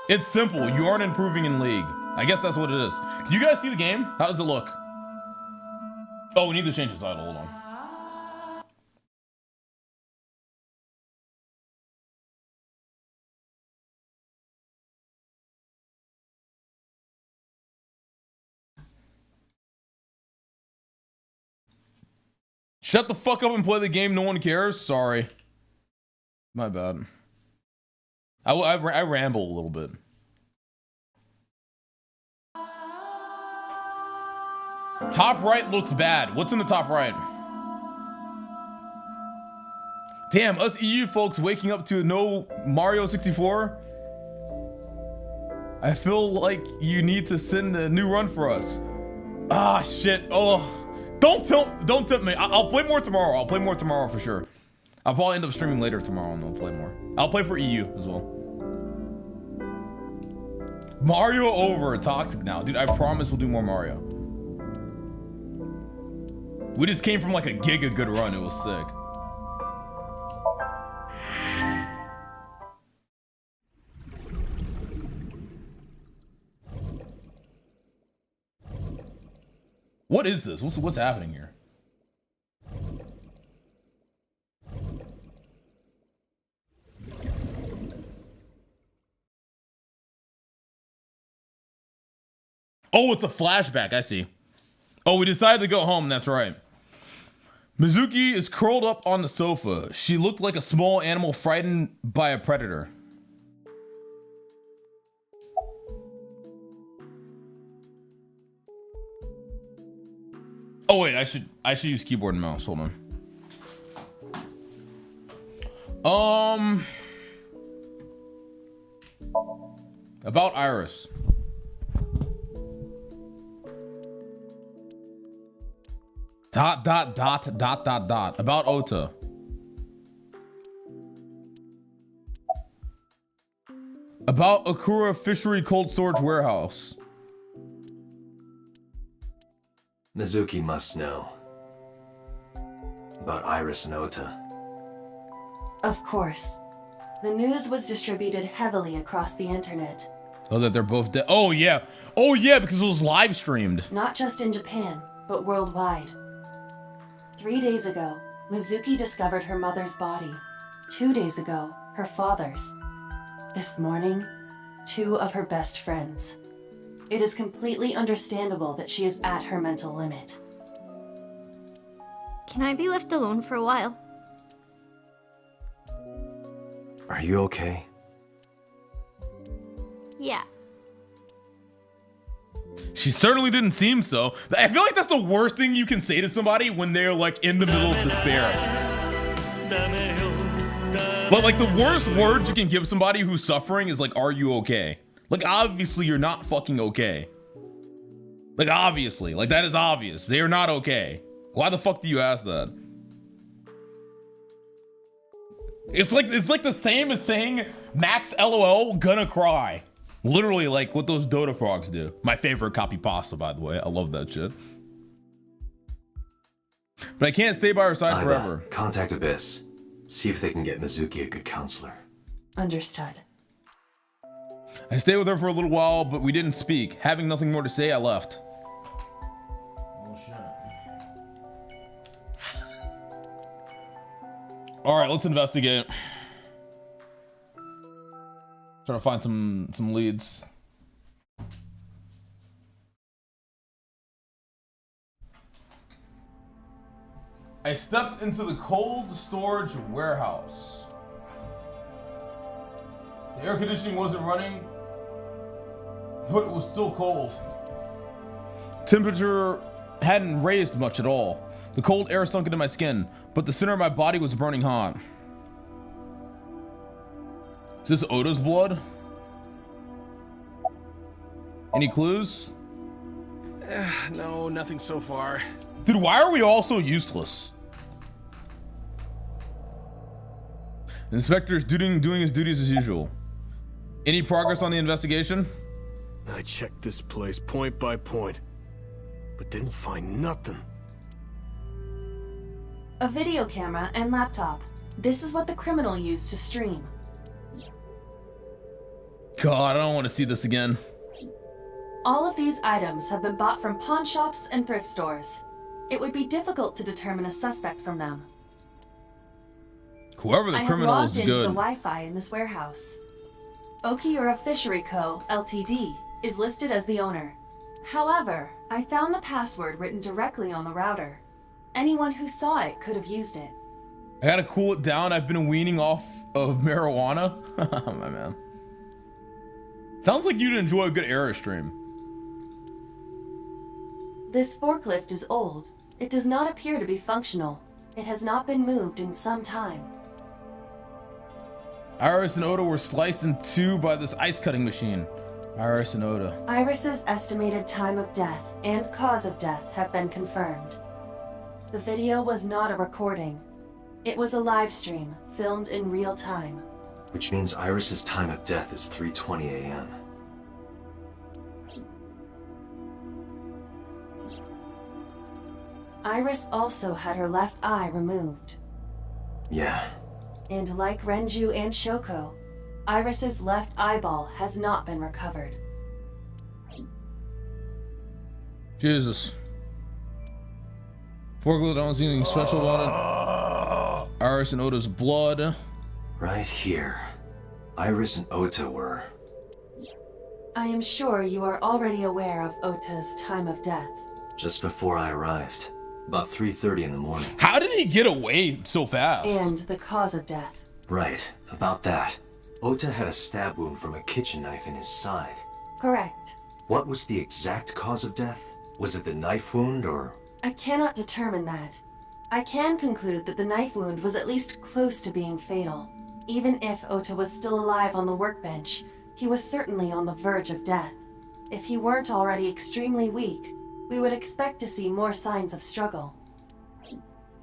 It's simple. You aren't improving in League. I guess that's what it is. Do you guys see the game? How does it look? Oh, we need to change the title. Hold on. Shut the fuck up and play the game. No one cares. Sorry. My bad. I ramble a little bit. Top right looks bad. What's in the top right? Damn, us EU folks waking up to no Mario 64. I feel like you need to send a new run for us. Ah, shit. Oh, don't tempt me. I'll play more tomorrow. I'll play more tomorrow for sure. I'll probably end up streaming later tomorrow and I'll play more. I'll play for EU as well. Mario over. Toxic now. Dude, I promise we'll do more Mario. We just came from like a giga good run. It was sick. What is this? What's happening here? Oh, it's a flashback. I see. Oh, we decided to go home. That's right. Mizuki is curled up on the sofa. She looked like a small animal frightened by a predator. Oh wait, I should use keyboard and mouse. Hold on. About Iris. Dot. About Ota. About Akura Fishery Cold Storage Warehouse. Mizuki must know. About Iris and Ota. Of course. The news was distributed heavily across the internet. Oh, that they're both dead. Oh yeah, because it was live streamed. Not just in Japan, but worldwide. 3 days ago, Mizuki discovered her mother's body. 2 days ago, her father's. This morning, 2 of her best friends. It is completely understandable that she is at her mental limit. Can I be left alone for a while? Are you okay? Yeah. She certainly didn't seem so. I feel like that's the worst thing you can say to somebody when they're like in the middle of despair. But like the worst words you can give somebody who's suffering is like, are you okay? Like obviously you're not fucking okay. Like obviously, like that is obvious. They are not okay. Why the fuck do you ask that? It's like the same as saying Max LOL gonna cry. Literally like what those Dota frogs do. My favorite copy pasta, by the way. I love that shit. But I can't stay by her side forever. Contact Abyss. See if they can get Mizuki a good counselor. Understood. I stayed with her for a little while, but we didn't speak. Having nothing more to say, I left. Oh shit. All right, let's investigate. Try to find some leads. I stepped into the cold storage warehouse. The air conditioning wasn't running, but it was still cold. Temperature hadn't raised much at all. The cold air sunk into my skin, but the center of my body was burning hot. Is this Oda's blood? Any clues? No, nothing so far. Dude, why are we all so useless? The inspector's doing his duties as usual. Any progress on the investigation? I checked this place point by point, but didn't find nothing. A video camera and laptop. This is what the criminal used to stream. God, I don't want to see this again. All of these items have been bought from pawn shops and thrift stores. It would be difficult to determine a suspect from them. Whoever the criminal is I have logged into good. the Wi-Fi in this warehouse. Okiura Fishery Co., Ltd. is listed as the owner. However, I found the password written directly on the router. Anyone who saw it could have used it. I gotta cool it down. I've been weaning off of marijuana. My man. Sounds like you'd enjoy a good era stream. This forklift is old. It does not appear to be functional. It has not been moved in some time. Iris and Oda were sliced in two by this ice cutting machine. Iris and Oda. Iris's estimated time of death and cause of death have been confirmed. The video was not a recording. It was a live stream, filmed in real time. Which means Iris's time of death is 3:20 a.m. Iris also had her left eye removed. Yeah. And like Renju and Shoko, Iris's left eyeball has not been recovered. Jesus. Forklift, I don't see anything special about it. Iris and Oda's blood. Right here. Iris and Ota were. I am sure you are already aware of Ota's time of death. Just before I arrived. About 3:30 in the morning. How did he get away so fast? And the cause of death. Right. About that. Ota had a stab wound from a kitchen knife in his side. Correct. What was the exact cause of death? Was it the knife wound or... I cannot determine that. I can conclude that the knife wound was at least close to being fatal. Even if Ota was still alive on the workbench, he was certainly on the verge of death. If he weren't already extremely weak, we would expect to see more signs of struggle.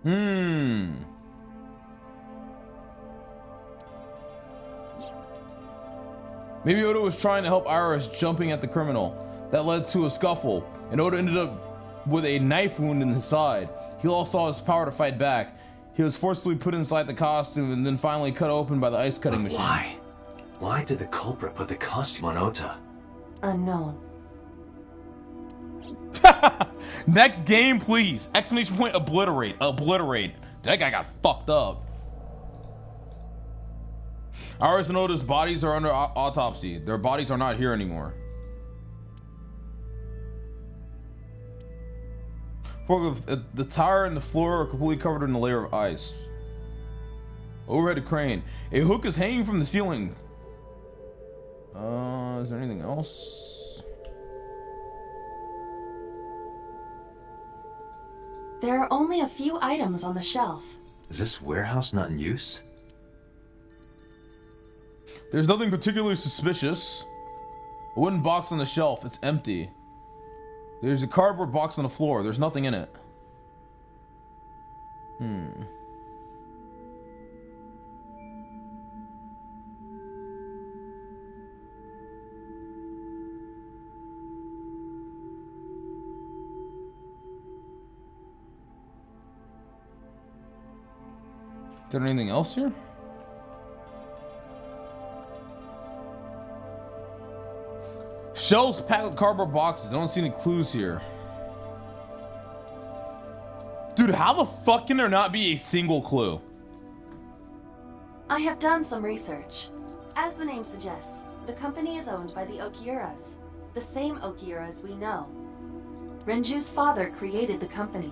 Maybe Oda was trying to help Iris jumping at the criminal. That led to a scuffle, and Oda ended up with a knife wound in his side. He lost all his power to fight back. He was forcibly put inside the costume and then finally cut open by the ice cutting machine. Why? Why did the culprit put the costume on Ota? Unknown. Next game, please! Exclamation point, obliterate. Obliterate. That guy got fucked up. Iris and Oda's bodies are under autopsy. Their bodies are not here anymore. The tire and the floor are completely covered in a layer of ice. Overhead crane. A hook is hanging from the ceiling. Is there anything else? There are only a few items on the shelf. Is this warehouse not in use? There's nothing particularly suspicious. A wooden box on the shelf. It's empty. There's a cardboard box on the floor. There's nothing in it. Is there anything else here? Shelves packed with cardboard boxes. I don't see any clues here. Dude, how the fuck can there not be a single clue? I have done some research. As the name suggests, the company is owned by the Okiuras, the same Okiuras we know. Renju's father created the company.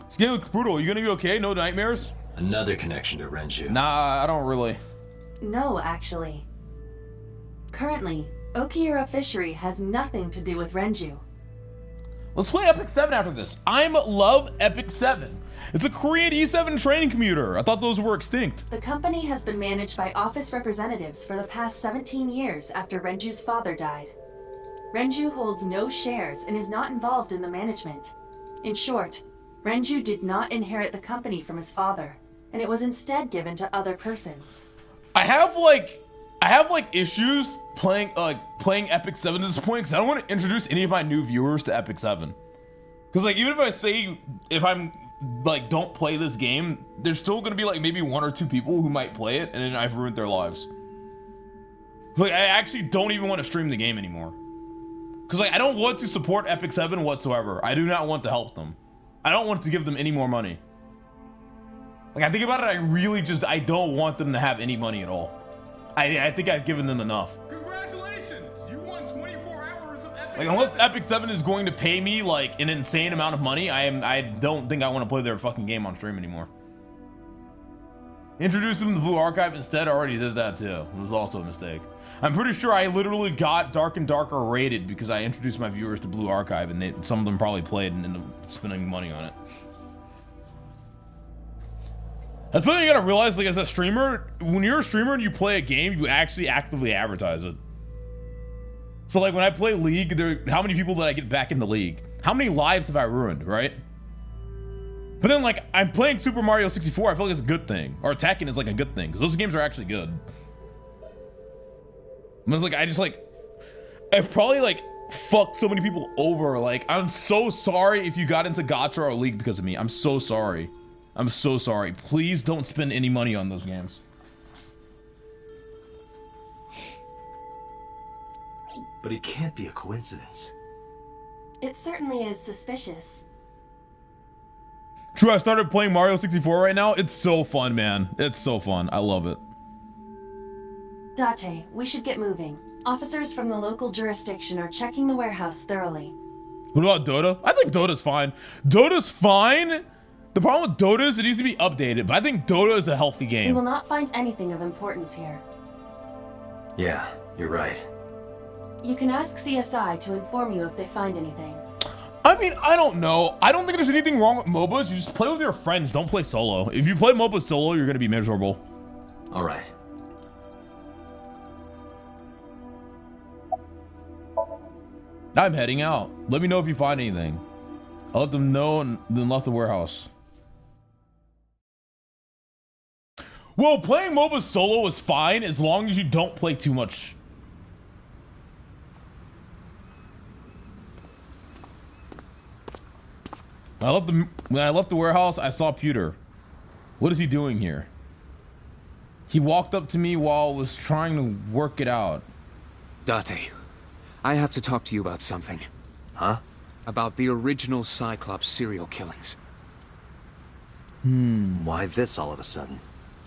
This game looks brutal. You gonna be okay? No nightmares? Another connection to Renju. Nah, I don't really. No, actually. Currently, Okiura Fishery has nothing to do with Renju. Let's play Epic 7 after this. love Epic 7. It's a Korean E7 training commuter. I thought those were extinct. The company has been managed by office representatives for the past 17 years after Renju's father died. Renju holds no shares and is not involved in the management. In short, Renju did not inherit the company from his father, and it was instead given to other persons. I have issues playing Epic 7 at this point because I don't want to introduce any of my new viewers to Epic 7. Because even if I say I'm don't play this game, there's still gonna be maybe one or two people who might play it, and then I've ruined their lives. Like, I actually don't even want to stream the game anymore. Because, like, I don't want to support Epic 7 whatsoever. I do not want to help them. I don't want to give them any more money. Like, I think about it, I don't want them to have any money at all. I think I've given them enough. Congratulations! You won 24 hours of Epic 7. Unless Epic 7 is going to pay me, like, an insane amount of money, I don't think I want to play their fucking game on stream anymore. Introduce them to the Blue Archive instead. I already did that too. It was also a mistake. I'm pretty sure I literally got Dark and Darker rated because I introduced my viewers to Blue Archive, and some of them probably played and ended up spending money on it. That's something you gotta realize, like, as a streamer, when you're a streamer and you play a game, you actually actively advertise it. So, like, when I play League, how many people did I get back into League? How many lives have I ruined, right? But then, like, I'm playing Super Mario 64, I feel like it's a good thing. Or Tekken is, like, a good thing, because those games are actually good. And it's like, I probably, like, fucked so many people over. Like, I'm so sorry if you got into Gacha or League because of me. I'm so sorry. I'm so sorry. Please don't spend any money on those games. But it can't be a coincidence. It certainly is suspicious. True, I started playing Mario 64 right now. It's so fun, man. It's so fun. I love it. Date, we should get moving. Officers from the local jurisdiction are checking the warehouse thoroughly. What about Dota? I think Dota's fine. Dota's fine. The problem with Dota is it needs to be updated, but I think Dota is a healthy game. We will not find anything of importance here. Yeah, you're right. You can ask CSI to inform you if they find anything. I mean, I don't know. I don't think there's anything wrong with MOBAs. You just play with your friends. Don't play solo. If you play MOBA solo, you're going to be miserable. All right. I'm heading out. Let me know if you find anything. I'll let them know and then left the warehouse. Well, playing MOBA solo is fine as long as you don't play too much. When I left the warehouse, I saw Pewter. What is he doing here? He walked up to me while I was trying to work it out. Date, I have to talk to you about something. Huh? About the original Cyclops serial killings. Why this all of a sudden?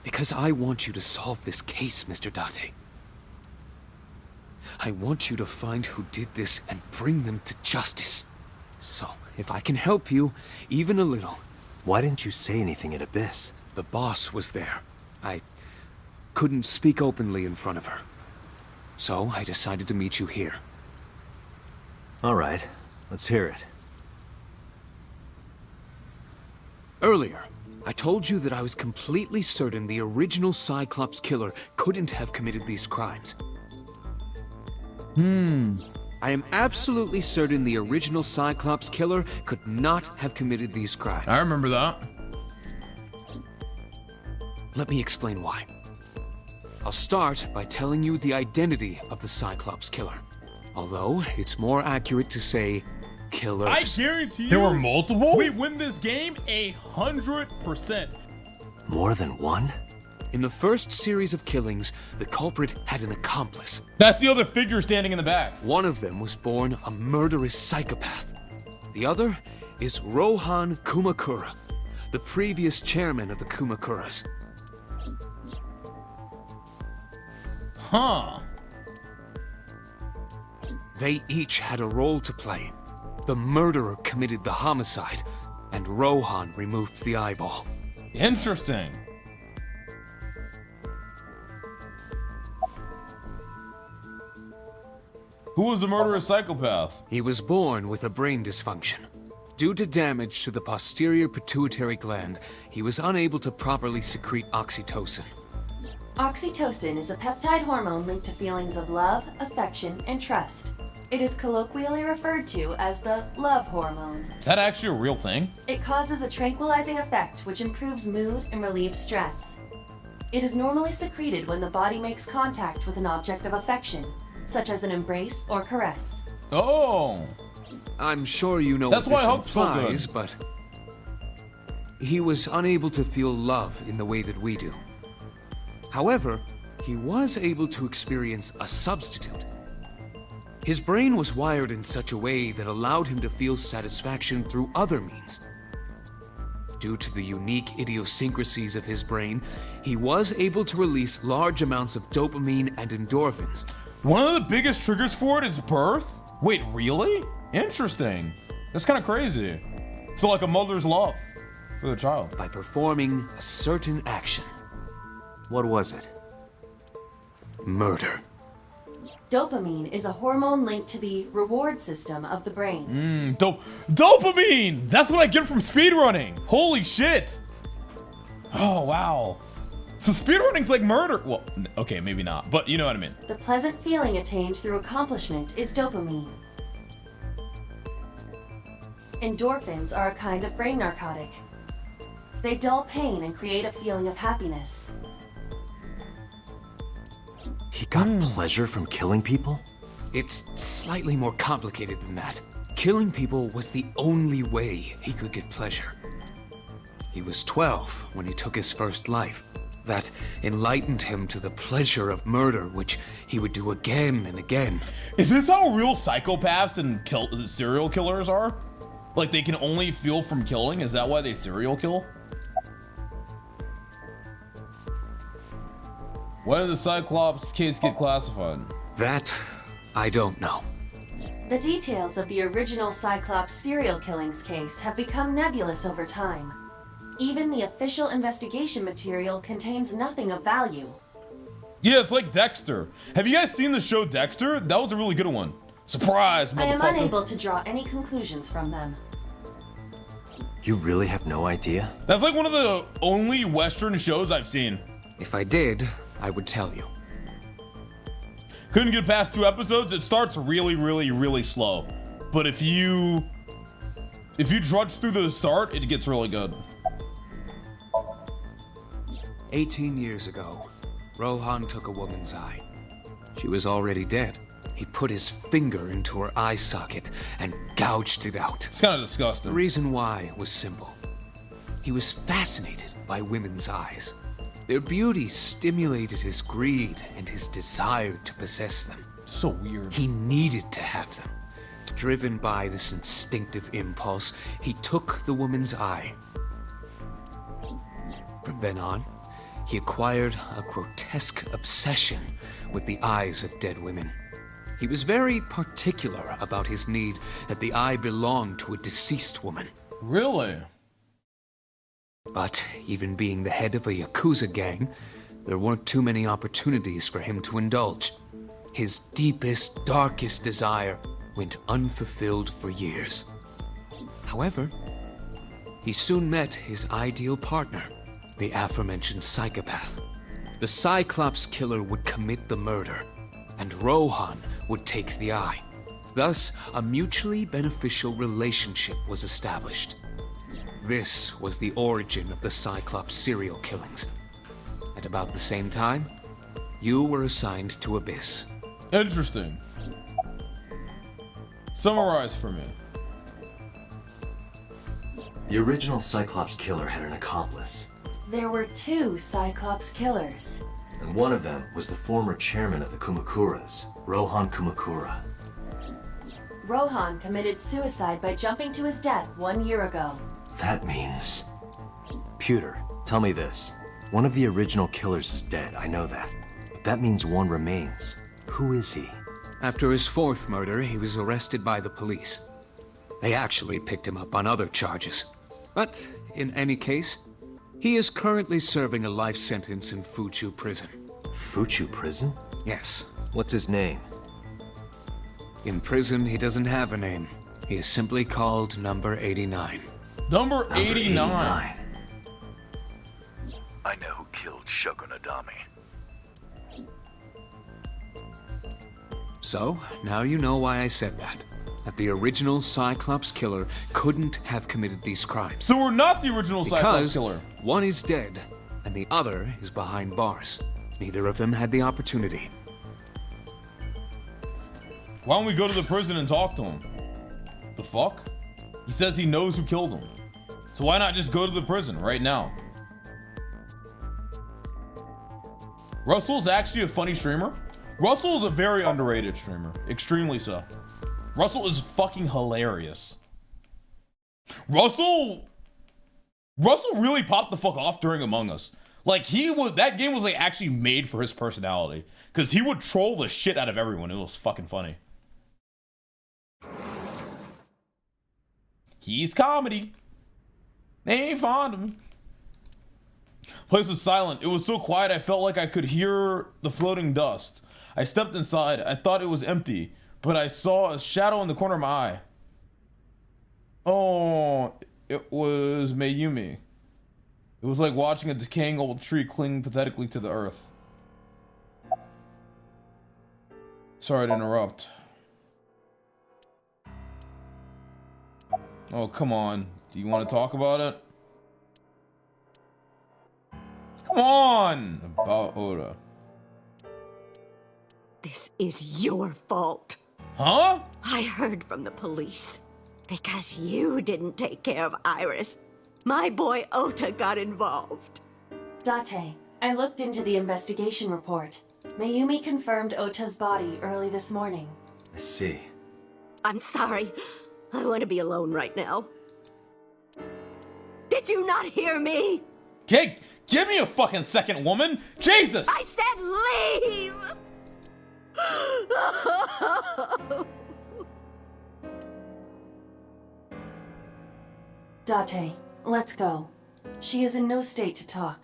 Because I want you to solve this case, Mr. Date. I want you to find who did this and bring them to justice. So, if I can help you, even a little. Why didn't you say anything at Abyss? The boss was there. I couldn't speak openly in front of her. So, I decided to meet you here. All right, let's hear it. Earlier, I told you that I was completely certain the original Cyclops killer couldn't have committed these crimes. I am absolutely certain the original Cyclops killer could not have committed these crimes. I remember that. Let me explain why. I'll start by telling you the identity of the Cyclops killer. Although, it's more accurate to say, killers. I guarantee you there were multiple. We win this game 100%. More than one? In the first series of killings, the culprit had an accomplice. That's the other figure standing in the back. One of them was born a murderous psychopath. The other is Rohan Kumakura, the previous chairman of the Kumakuras. Huh. They each had a role to play. The murderer committed the homicide, and Rohan removed the eyeball. Interesting. Who was the murderous psychopath? He was born with a brain dysfunction. Due to damage to the posterior pituitary gland, he was unable to properly secrete oxytocin. Oxytocin is a peptide hormone linked to feelings of love, affection, and trust. It is colloquially referred to as the love hormone. Is that actually a real thing? It causes a tranquilizing effect which improves mood and relieves stress. It is normally secreted when the body makes contact with an object of affection, such as an embrace or caress. Oh. I'm sure you know That's what why this Hope's so good. implies, but he was unable to feel love in the way that we do. However, he was able to experience a substitute. His brain was wired in such a way that allowed him to feel satisfaction through other means. Due to the unique idiosyncrasies of his brain, he was able to release large amounts of dopamine and endorphins. One of the biggest triggers for it is birth? Wait, really? Interesting. That's kind of crazy. So like a mother's love for the child. By performing a certain action. What was it? Murder. Dopamine is a hormone linked to the reward system of the brain. Dopamine! That's what I get from speedrunning. Holy shit. Oh, wow. So speedrunning's like murder. Well, okay, maybe not, but you know what I mean. The pleasant feeling attained through accomplishment is dopamine. Endorphins are a kind of brain narcotic. They dull pain and create a feeling of happiness. He got pleasure from killing people? It's slightly more complicated than that. Killing people was the only way he could get pleasure. He was 12 when he took his first life. That enlightened him to the pleasure of murder, which he would do again and again. Is this how real psychopaths and serial killers are? Like they can only feel from killing? Is that why they serial kill? When did the Cyclops case get classified? That, I don't know. The details of the original Cyclops serial killings case have become nebulous over time. Even the official investigation material contains nothing of value. Yeah, it's like Dexter. Have you guys seen the show Dexter? That was a really good one. Surprise, motherfucker. I am unable to draw any conclusions from them. You really have no idea? That's like one of the only Western shows I've seen. If I did, I would tell you. Couldn't get past 2 episodes. It starts really, really, really slow. But if you trudge through the start, it gets really good. 18 years ago, Rohan took a woman's eye. She was already dead. He put his finger into her eye socket and gouged it out. It's kind of The disgusting. reason why was simple. He was fascinated by women's eyes. Their beauty stimulated his greed and his desire to possess them. So weird. He needed to have them. Driven by this instinctive impulse, he took the woman's eye. From then on, he acquired a grotesque obsession with the eyes of dead women. He was very particular about his need that the eye belonged to a deceased woman. Really? But even being the head of a Yakuza gang, there weren't too many opportunities for him to indulge. His deepest, darkest desire went unfulfilled for years. However, he soon met his ideal partner, the aforementioned psychopath. The Cyclops killer would commit the murder, and Rohan would take the eye. Thus, a mutually beneficial relationship was established. This was the origin of the Cyclops serial killings. At about the same time, you were assigned to Abyss. Interesting. Summarize for me. The original Cyclops killer had an accomplice, There were 2 Cyclops killers. and one of them was the former chairman of the Kumakuras, Rohan Kumakura. Rohan committed suicide by jumping to his death 1 year ago. That means... Pewter, tell me this. One of the original killers is dead, I know that. But that means one remains. Who is he? After his 4th murder, he was arrested by the police. They actually picked him up on other charges. But, in any case, he is currently serving a life sentence in Fuchu prison. Fuchu prison? Yes. What's his name? In prison, he doesn't have a name. He is simply called Number 89. Number Number 89. I know who killed Shogun Adami. So, now you know why I said that. That the original Cyclops killer couldn't have committed these crimes. So we're not the original Cyclops Because killer. one is dead, and the other is behind bars. Neither of them had the opportunity. Why don't we go to the prison and talk to him? The fuck? He says he knows who killed him. So why not just go to the prison right now? Russell's actually a funny streamer. Russell is a very underrated streamer. Extremely so. Russell is fucking hilarious. Russell really popped the fuck off during Among Us. Like, that game was like actually made for his personality. Because he would troll the shit out of everyone. It was fucking funny. He's comedy. They ain't fond of him. Place was silent. It was so quiet I felt like I could hear the floating dust. I stepped inside. I thought it was empty, but I saw a shadow in the corner of my eye. Oh, it was Mayumi. It was like watching a decaying old tree cling pathetically to the earth. Sorry to interrupt. Oh, come on. Do you want to talk about it? Come on! About Oda. This is your fault. Huh? I heard from the police. Because you didn't take care of Iris, my boy Ota got involved. Date, I looked into the investigation report. Mayumi confirmed Ota's body early this morning. I see. I'm sorry. I want to be alone right now. Did you not hear me? Okay, give me a fucking second, woman! Jesus! I said leave! Date, let's go. She is in no state to talk.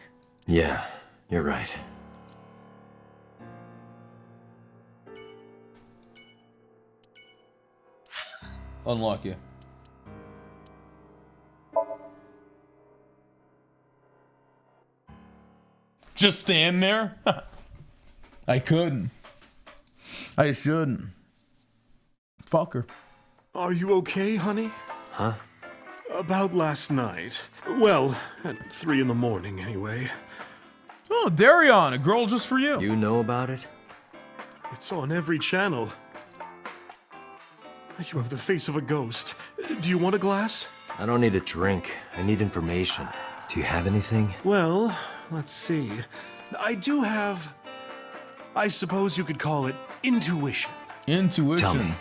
Yeah, you're right. Unlucky. Just stand there? I couldn't. I shouldn't. Fuck her. Are you okay, honey? Huh? About last night. Well, at 3 in the morning, anyway. Oh, Darion, a girl just for you. You know about it? It's on every channel. You have the face of a ghost. Do you want a glass? I don't need a drink. I need information. Do you have anything? Well, let's see. I do have... I suppose you could call it intuition. Intuition. Tell me.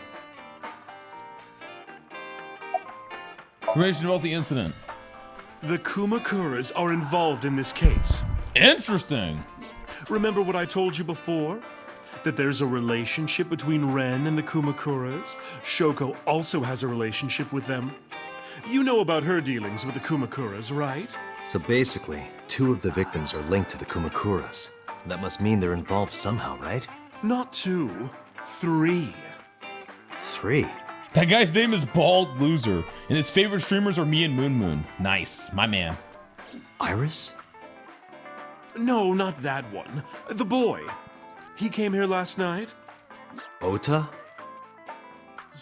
Information about the incident. The Kumakuras are involved in this case. Interesting. Remember what I told you before? That there's a relationship between Ren and the Kumakuras? Shoko also has a relationship with them. You know about her dealings with the Kumakuras, right? So basically, 2 of the victims are linked to the Kumakuras. That must mean they're involved somehow, right? Not 2, 3. 3? That guy's name is Bald Loser, and his favorite streamers are me and Moon Moon. Nice, my man. Iris? No, not that one. The boy. He came here last night? Ota?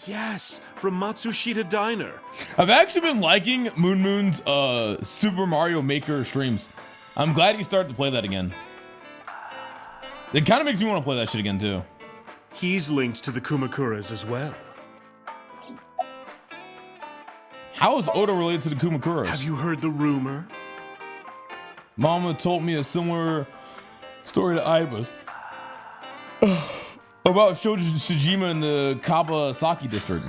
Yes, from Matsushita Diner. I've actually been liking Moon Moon's Super Mario Maker streams. I'm glad he started to play that again. It kind of makes me want to play that shit again too. He's linked to the Kumakuras as well. How is Oda related to the Kumakuras? Have you heard the rumor? Mama told me a similar story to Aiba's. About Shoji Shijima in the Kawasaki district.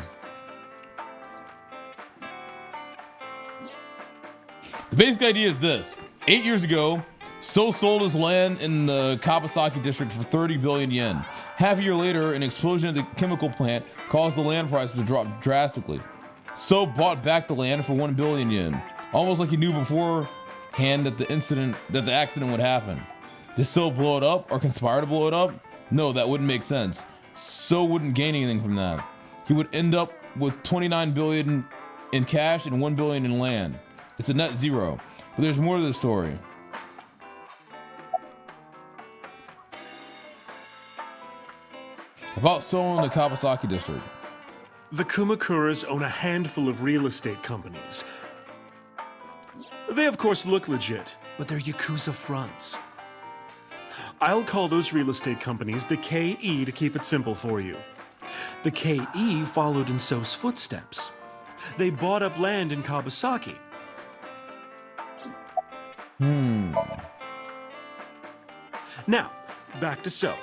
The basic idea is this. 8 years ago, So sold his land in the Kawasaki district for 30 billion yen. Half a year later, an explosion at the chemical plant caused the land prices to drop drastically. So bought back the land for 1 billion yen. Almost like he knew beforehand that the accident would happen. Did So blow it up or conspire to blow it up? No, that wouldn't make sense. So wouldn't gain anything from that. He would end up with 29 billion in cash and 1 billion in land. It's a net zero. But there's more to the story. About So in the Kawasaki district. The Kumakuras own a handful of real estate companies. They of course look legit, but they're Yakuza fronts. I'll call those real estate companies the KE to keep it simple for you. The KE followed in So's footsteps. They bought up land in Kawasaki. Now, back to So.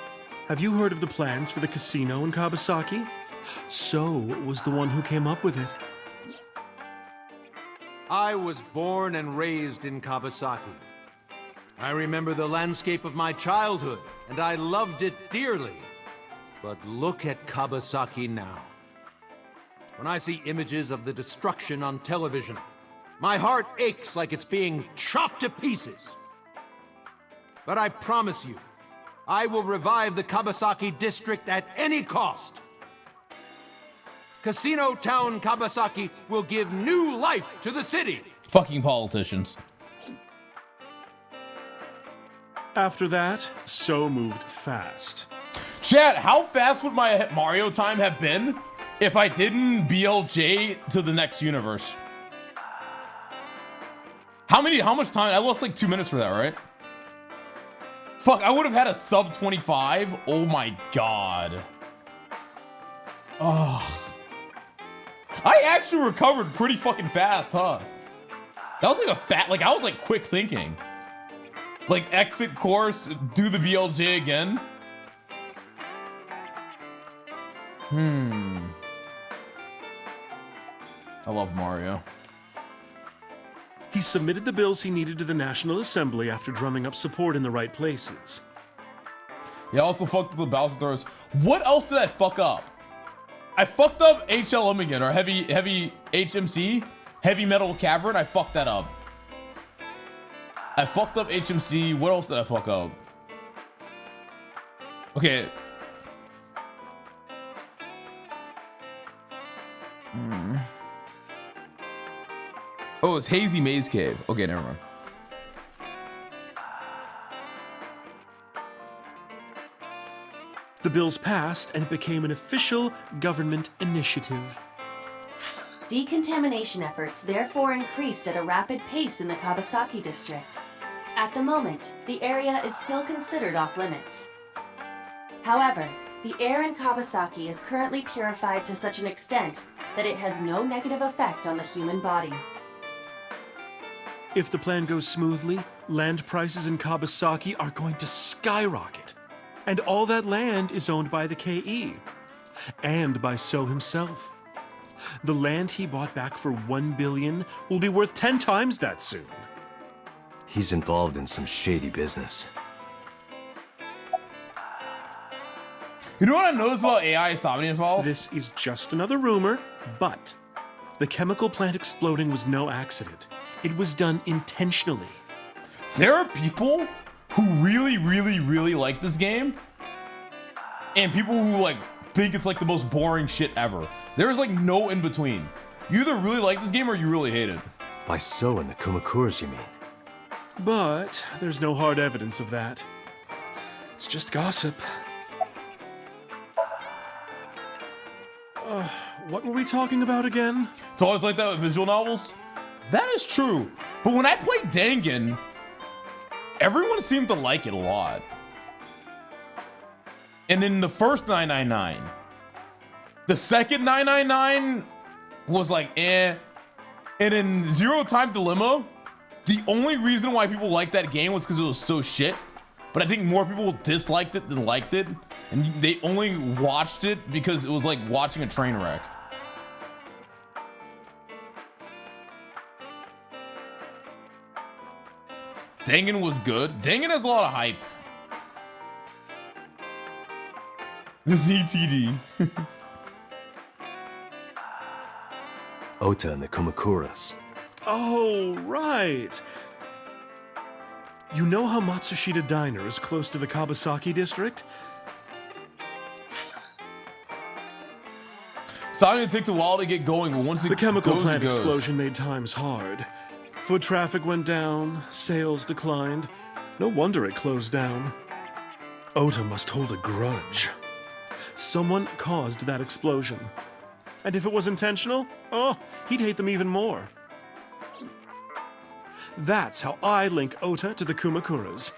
Have you heard of the plans for the casino in Kabasaki? So was the one who came up with it. I was born and raised in Kabasaki. I remember the landscape of my childhood, and I loved it dearly. But look at Kabasaki now. When I see images of the destruction on television, my heart aches like it's being chopped to pieces. But I promise you, I will revive the Kabasaki district at any cost. Casino Town Kabasaki will give new life to the city. Fucking politicians. After that, So moved fast. Chat, how fast would my Mario time have been if I didn't BLJ to the next universe? How much time? I lost like 2 minutes for that, right? Fuck, I would have had a sub 25. Oh my god. Oh. I actually recovered pretty fucking fast, huh? That was like I was like quick thinking. Like exit course, do the BLJ again. I love Mario. He submitted the bills he needed to the National Assembly after drumming up support in the right places. Yeah, I also fucked up the Bowser throws. What else did I fuck up? I fucked up HLM again, or heavy HMC, heavy metal cavern. I fucked that up. I fucked up HMC. What else did I fuck up? Okay. Oh, it's Hazy Maze Cave. Okay, never mind. The bills passed, and it became an official government initiative. Decontamination efforts therefore increased at a rapid pace in the Kabasaki district. At the moment, the area is still considered off limits. However, the air in Kabasaki is currently purified to such an extent that it has no negative effect on the human body. If the plan goes smoothly, land prices in Kabasaki are going to skyrocket. And all that land is owned by the KE. And by So himself. The land he bought back for 1 billion will be worth 10 times that soon. He's involved in some shady business. You know what I noticed about AI Somnium Files? This is just another rumor, but the chemical plant exploding was no accident. It was done intentionally. There are people who really, really, really like this game, and people who like think it's like the most boring shit ever. There's like no in between. You either really like this game or you really hate it. By So and the Kumakuras, you mean? But there's no hard evidence of that. It's just gossip. What were we talking about again? It's always like that with visual novels. That is true. But when I played Dangan, everyone seemed to like it a lot. And then the first 999, the second 999 was like eh. And in Zero Time Dilemma, the only reason why people liked that game was because it was so shit. But I think more people disliked it than liked it. And they only watched it because it was like watching a train wreck. Dangan was good. Dangan has a lot of hype. The ZTD. Ota and the Kumakuras. Oh, right. You know how Matsushita Diner is close to the Kabasaki district? Somnium takes a while to get going, but once it The chemical goes, plant it goes. explosion made times hard. Foot traffic went down, sales declined. No wonder it closed down. Ota must hold a grudge. Someone caused that explosion. And if it was intentional, oh, he'd hate them even more. That's how I link Ota to the Kumakuras.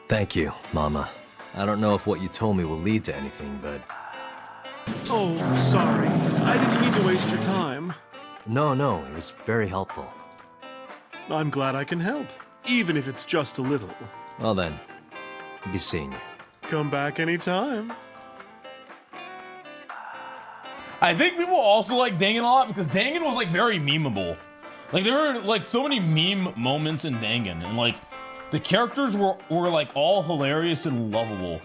Thank you, Mama. I don't know if what you told me will lead to anything, but... Oh, sorry. I didn't mean to waste your time. No, it was very helpful. I'm glad I can help, even if it's just a little. Well then, be seeing you. Come back anytime. I think people also like Dangan a lot because Dangan was like very memeable. Like there were like so many meme moments in Dangan, and like the characters were like all hilarious and lovable.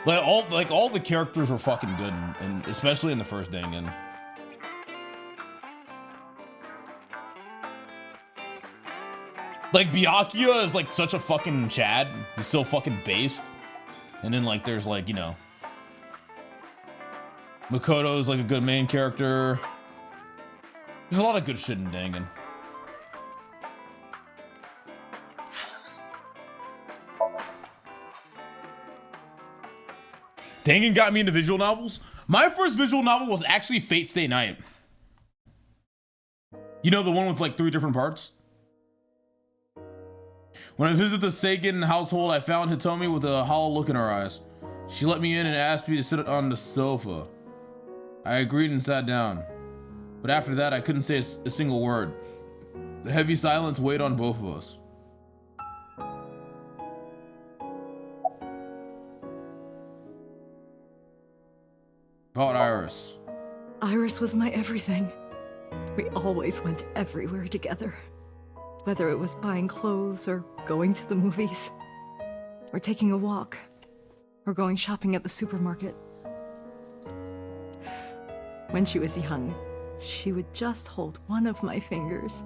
Like all the characters were fucking good, and especially in the first Dangan. Like Byakuya is like such a fucking Chad. He's so fucking based. And then like there's like, you know, Makoto is like a good main character. There's a lot of good shit in Dangan. Dangan got me into visual novels. My first visual novel was actually Fate Stay Night. You know, the one with like 3 different parts? When I visited the Sagan household, I found Hitomi with a hollow look in her eyes. She let me in and asked me to sit on the sofa. I agreed and sat down. But after that, I couldn't say a single word. The heavy silence weighed on both of us. About Iris. Iris was my everything. We always went everywhere together. Whether it was buying clothes or going to the movies, or taking a walk, or going shopping at the supermarket. When she was young, she would just hold one of my fingers.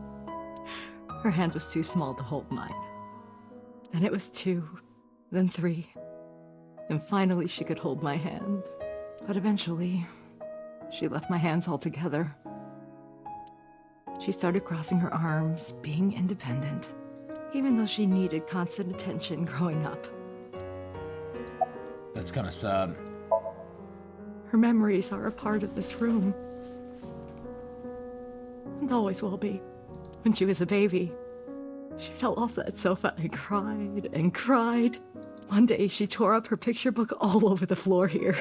Her hand was too small to hold mine. Then it was 2, then 3, and finally she could hold my hand. But eventually, she left my hands altogether. She started crossing her arms, being independent, even though she needed constant attention growing up. That's kind of sad. Her memories are a part of this room. And always will be. When she was a baby, she fell off that sofa and cried and cried. One day she tore up her picture book all over the floor here.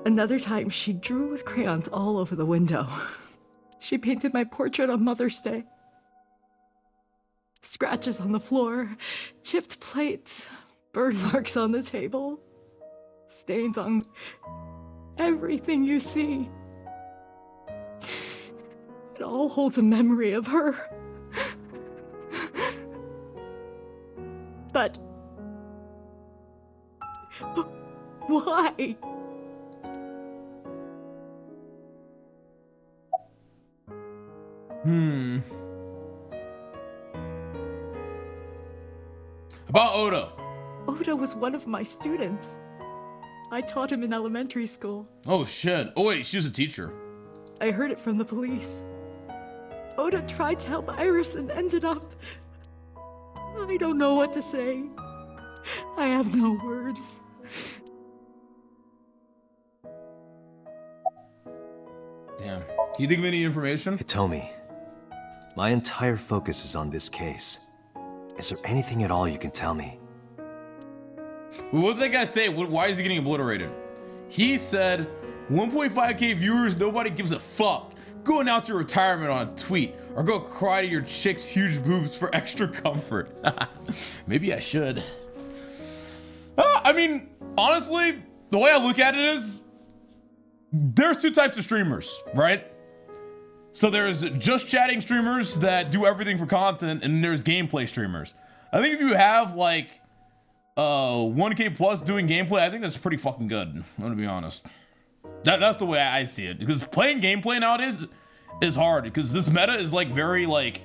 Another time she drew with crayons all over the window. She painted my portrait on Mother's Day. Scratches on the floor, chipped plates, burn marks on the table, stains on everything you see. It all holds a memory of her. But why? About Oda. Oda was one of my students. I taught him in elementary school. Oh shit. Oh wait, she was a teacher. I heard it from the police. Oda tried to help Iris and ended up... I don't know what to say. I have no words. Damn. Can you think of any information? Hitomi, my entire focus is on this case. Is there anything at all you can tell me? What did that guy say? Why is he getting obliterated? He said, 1.5k viewers, nobody gives a fuck. Go announce your retirement on a tweet, or go cry to your chick's huge boobs for extra comfort. Maybe I should. I mean, honestly, the way I look at it is, there's 2 types of streamers, right? So there's just chatting streamers that do everything for content, and there's gameplay streamers. I think if you have like 1k plus doing gameplay, I think that's pretty fucking good. I'm gonna be honest. That's the way I see it, because playing gameplay nowadays is hard, because this meta is like very like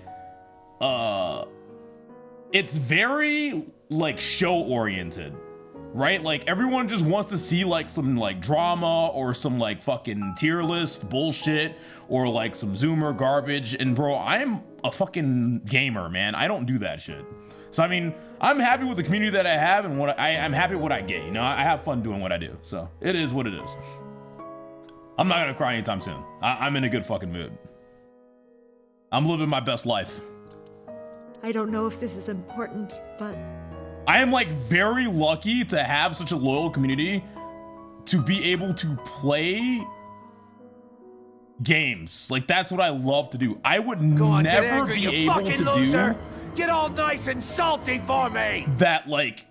it's very like show oriented, right? Like everyone just wants to see like some like drama or some like fucking tier list bullshit or like some zoomer garbage. And bro, I'm a fucking gamer, man. I don't do that shit. So I mean, I'm happy with the community that I have, and I'm happy with what I get. You know, I have fun doing what I do. So it is what it is. I'm not gonna cry anytime soon. I'm in a good fucking mood. I'm living my best life. I don't know if this is important, but I am like very lucky to have such a loyal community to be able to play games. Like, that's what I love to do. I would Go on, get never angry, be you able fucking to loser. do Get all nice and salty for me. that, like,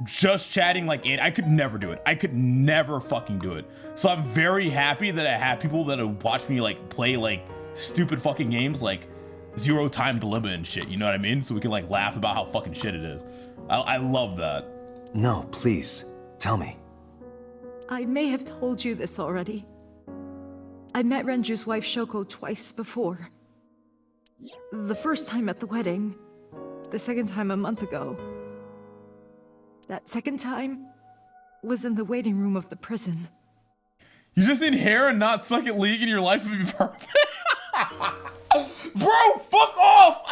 just chatting like it. I could never do it. I could never fucking do it. So I'm very happy that I have people that watch me like play like stupid fucking games like Zero Time Dilemma and shit. You know what I mean? So we can like laugh about how fucking shit it is. I love that. No, please, tell me. I may have told you this already. I met Renju's wife Shoko twice before. The first time at the wedding, the second time a month ago. That second time was in the waiting room of the prison. You just need hair and not Second League and your life would be perfect. Bro, fuck off!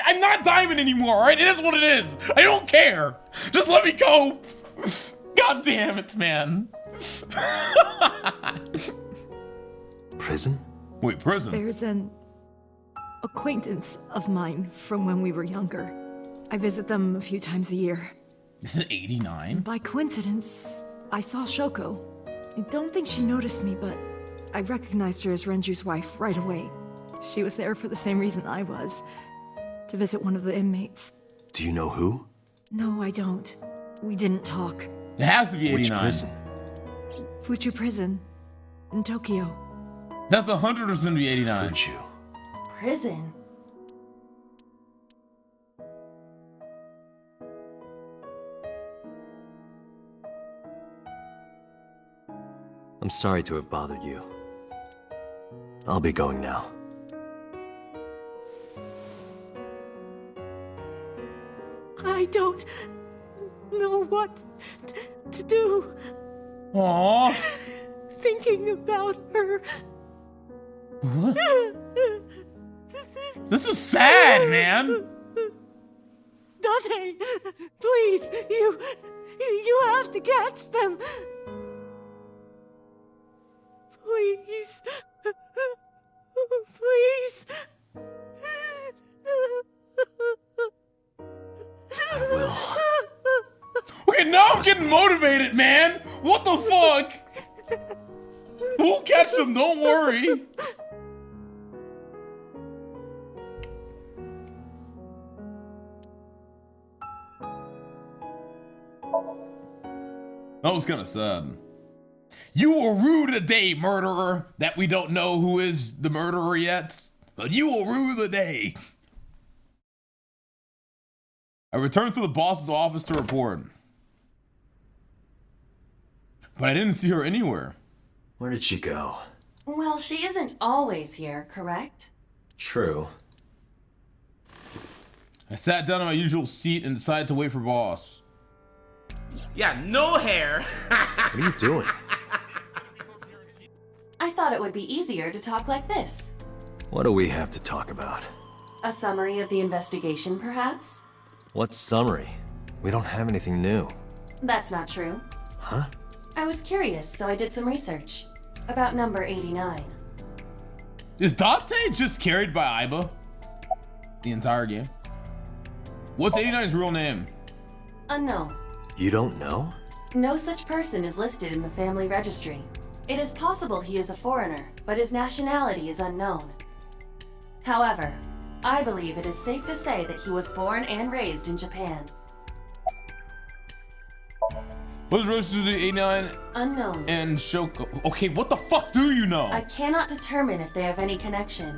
I'm not Diamond anymore, alright? It is what it is. I don't care. Just let me go. God damn it, man. Prison? Wait, prison? There's an acquaintance of mine from when we were younger. I visit them a few times a year. Is it 89? By coincidence, I saw Shoko. I don't think she noticed me, but I recognized her as Renju's wife right away. She was there for the same reason I was, to visit one of the inmates. Do you know who? No, I don't. We didn't talk. It has to be 89. Which prison? Fuchu Prison, in Tokyo. That's 100% be 89. Fuchu. Prison? I'm sorry to have bothered you. I'll be going now. I don't know what to do. Aww. Thinking about her. What? This is sad, man. Dante, please, you have to catch them. Please. Please. I will. Okay, now I'm getting motivated, man. What the fuck? We'll catch them, don't worry. That was kind of sad. You will rue the day, murderer, that we don't know who is the murderer yet, but you will rue the day. I returned to the boss's office to report, but I didn't see her anywhere. Where did she go? Well, she isn't always here, correct? True. I sat down on my usual seat and decided to wait for boss. Yeah, no hair. What are you doing? I thought it would be easier to talk like this. What do we have to talk about? A summary of the investigation, perhaps? What summary? We don't have anything new. That's not true. Huh? I was curious, so I did some research. About number 89. Is Dante just carried by Aiba the entire game? What's 89's real name? Unknown. You don't know? No such person is listed in the family registry. It is possible he is a foreigner, but his nationality is unknown. However, I believe it is safe to say that he was born and raised in Japan. What's registered to 89 Unknown. and Shoko? Okay, what the fuck do you know? I cannot determine if they have any connection.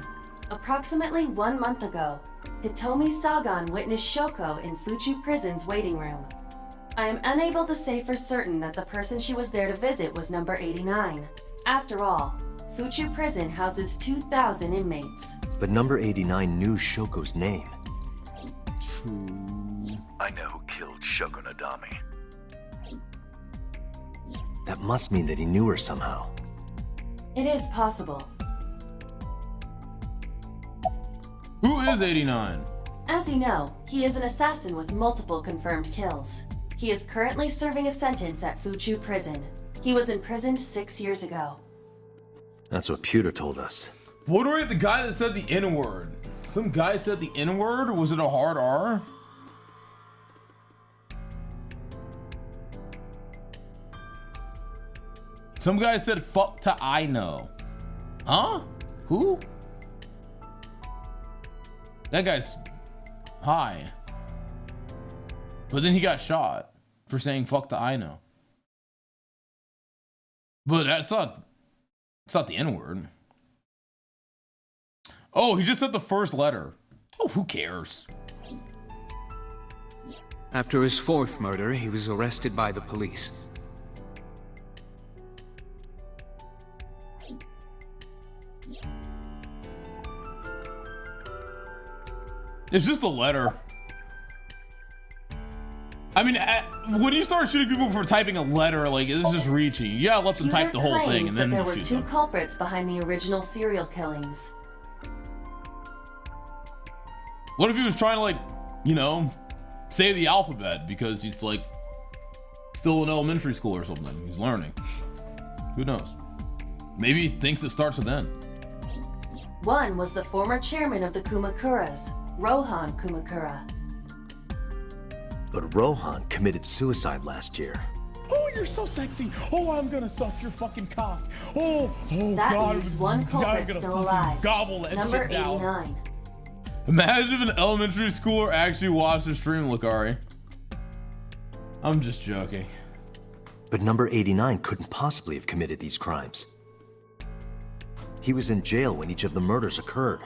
Approximately 1 month ago, Hitomi Sagan witnessed Shoko in Fuchu Prison's waiting room. I am unable to say for certain that the person she was there to visit was number 89. After all, Fuchu Prison houses 2,000 inmates. But number 89 knew Shoko's name. True. I know who killed Shoko Nadami. That must mean that he knew her somehow. It is possible. Who is 89? As you know, he is an assassin with multiple confirmed kills. He is currently serving a sentence at Fuchu Prison. He was imprisoned 6 years ago. That's what Pewter told us. What were the guy that said the N-word? Some guy said the N-word? Was it a hard R? Some guy said fuck to I know. Huh? Who? That guy's high. But then he got shot for saying fuck the I know. But that's not, it's not the N-word. Oh, he just said the first letter. Oh, who cares? After his fourth murder, he was arrested by the police. It's just a letter. I mean, when you start shooting people for typing a letter, like, it's just reaching. You gotta let them type the whole thing and then there were shoot two them. culprits behind the original serial killings. What if he was trying to, like, you know, say the alphabet because he's, like, still in elementary school or something. He's learning. Who knows? Maybe he thinks it starts with N. One was the former chairman of the Kumakuras, Rohan Kumakura. But Rohan committed suicide last year. Oh, you're so sexy. Oh, I'm gonna suck your fucking cock. Oh, That God. leaves one culprit I'm gonna still fucking alive. Gobble that Number shit down. 89. Imagine if an elementary schooler actually watched the stream, Lacari. I'm just joking. But number 89 couldn't possibly have committed these crimes. He was in jail when each of the murders occurred.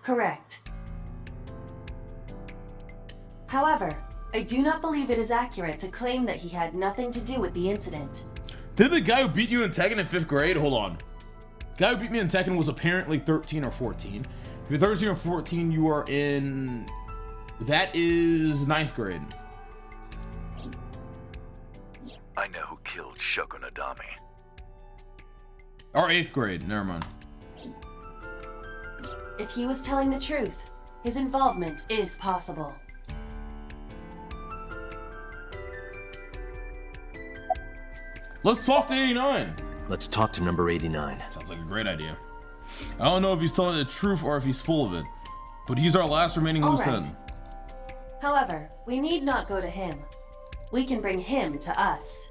Correct. However, I do not believe it is accurate to claim that he had nothing to do with the incident. Did the guy who beat you in Tekken in 5th grade? Hold on. The guy who beat me in Tekken was apparently 13 or 14. If you're 13 or 14, you are in... That is 9th grade. I know who killed Shoko Nadami. Or 8th grade, never mind. If he was telling the truth, his involvement is possible. Let's talk to 89. Let's talk to number 89. Sounds like a great idea. I don't know if he's telling the truth or if he's full of it, but he's our last remaining All loose right. end. However, we need not go to him. We can bring him to us.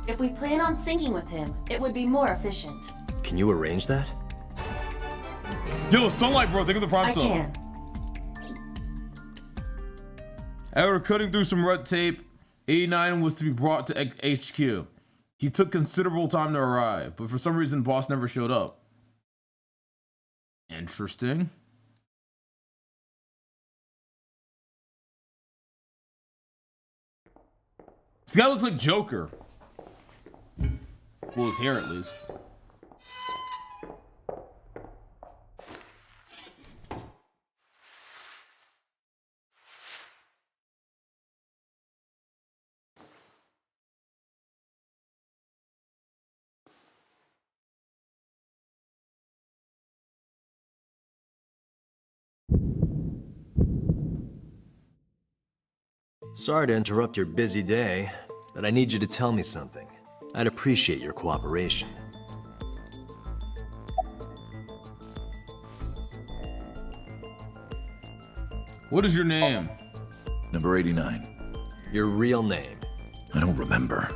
If we plan on syncing with him, it would be more efficient. Can you arrange that? Yo, Sunlight Bro, think of the prime I sub. can. After cutting through some red tape, 89 was to be brought to HQ. He took considerable time to arrive, but for some reason, boss never showed up. Interesting. This guy looks like Joker. Well, his hair at least. Sorry to interrupt your busy day, but I need you to tell me something. I'd appreciate your cooperation. What is your name? Number 89. Your real name? I don't remember.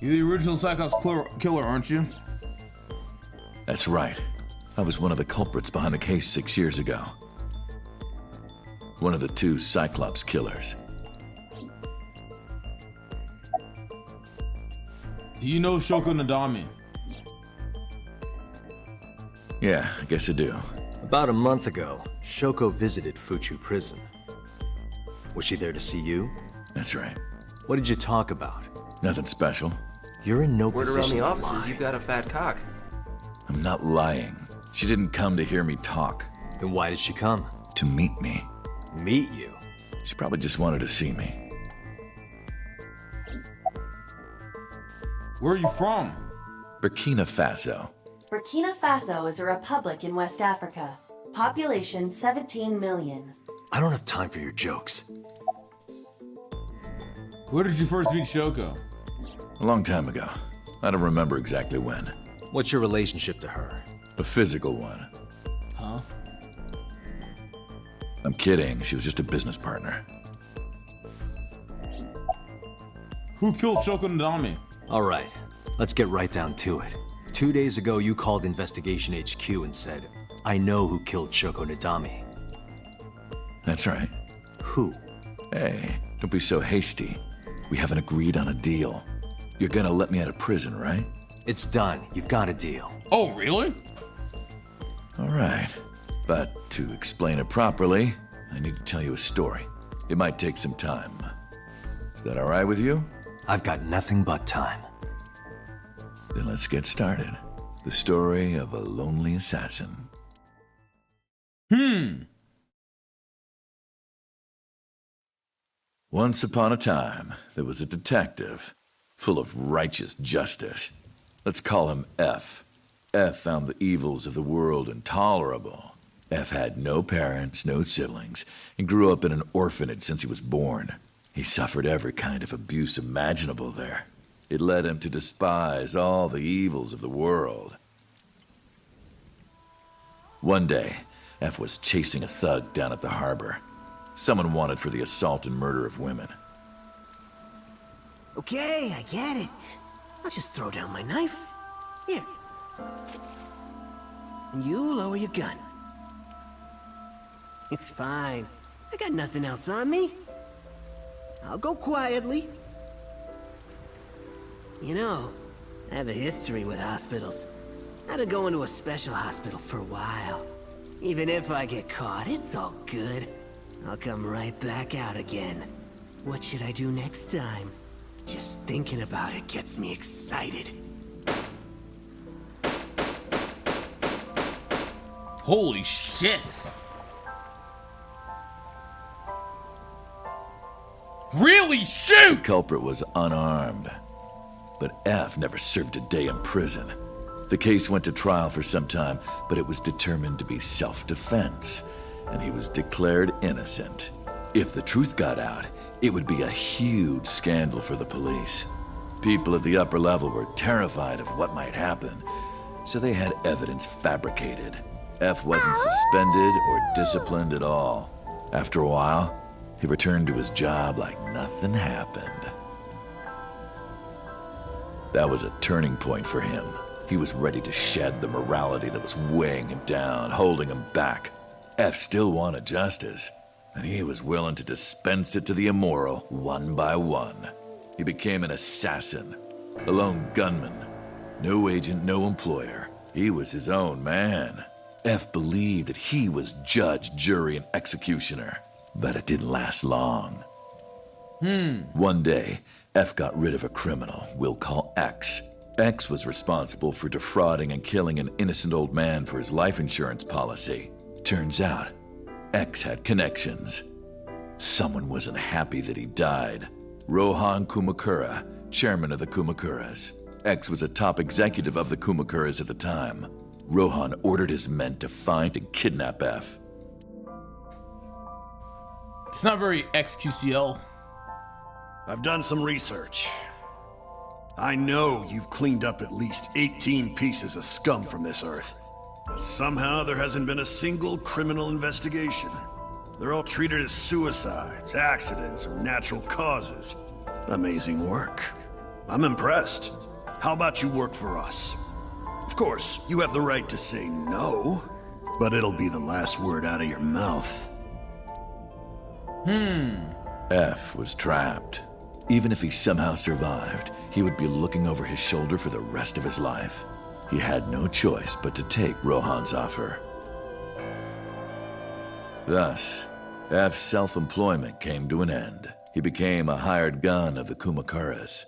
You're the original Cyclops killer, aren't you? That's right. I was one of the culprits behind the case 6 years ago. One of the two Cyclops killers. Do you know Shoko Nadami? Yeah, I guess I do. About a month ago, Shoko visited Fuchu prison. Was she there to see you? That's right. What did you talk about? Nothing special. You're in no Word around position the to offices, lie. you've got a fat cock. I'm not lying. She didn't come to hear me talk. Then why did she come? To meet me. Meet you? She probably just wanted to see me. Where are you from? Burkina Faso. Burkina Faso is a republic in West Africa. Population 17 million. I don't have time for your jokes. Where did you first meet Shoko? A long time ago. I don't remember exactly when. What's your relationship to her? A physical one. Huh? I'm kidding. She was just a business partner. Who killed Shoko Nadami? All right. Let's get right down to it. 2 days ago, you called Investigation HQ and said, I know who killed Shoko Nadami. That's right. Who? Hey, don't be so hasty. We haven't agreed on a deal. You're gonna let me out of prison, right? It's done. You've got a deal. Oh, really? All right. But to explain it properly, I need to tell you a story. It might take some time. Is that all right with you? I've got nothing but time. Then let's get started. The story of a lonely assassin. Once upon a time, there was a detective, full of righteous justice. Let's call him F. F found the evils of the world intolerable. F had no parents, no siblings, and grew up in an orphanage since he was born. He suffered every kind of abuse imaginable there. It led him to despise all the evils of the world. One day, F was chasing a thug down at the harbor. Someone wanted for the assault and murder of women. Okay, I get it. I'll just throw down my knife. Here. And you lower your gun. It's fine. I got nothing else on me. I'll go quietly. You know, I have a history with hospitals. I've been going to a special hospital for a while. Even if I get caught, it's all good. I'll come right back out again. What should I do next time? Just thinking about it gets me excited. Holy shit. Really? Shoot! The culprit was unarmed. But F never served a day in prison. The case went to trial for some time, but it was determined to be self-defense, and he was declared innocent. If the truth got out, it would be a huge scandal for the police. People at the upper level were terrified of what might happen, so they had evidence fabricated. F wasn't suspended or disciplined at all. After a while, he returned to his job like nothing happened. That was a turning point for him. He was ready to shed the morality that was weighing him down, holding him back. F still wanted justice, and he was willing to dispense it to the immoral one by one. He became an assassin, a lone gunman. No agent, no employer. He was his own man. F believed that he was judge, jury, and executioner, but it didn't last long. One day, F got rid of a criminal we'll call X. X was responsible for defrauding and killing an innocent old man for his life insurance policy. Turns out, X had connections. Someone wasn't happy that he died. Rohan Kumakura, chairman of the Kumakuras. X was a top executive of the Kumakuras at the time. Rohan ordered his men to find and kidnap F. It's not very XQCL. I've done some research. I know you've cleaned up at least 18 pieces of scum from this earth. But somehow there hasn't been a single criminal investigation. They're all treated as suicides, accidents, or natural causes. Amazing work. I'm impressed. How about you work for us? Of course, you have the right to say no, but it'll be the last word out of your mouth. F was trapped. Even if he somehow survived, he would be looking over his shoulder for the rest of his life. He had no choice but to take Rohan's offer. Thus, F's self-employment came to an end. He became a hired gun of the Kumakuras.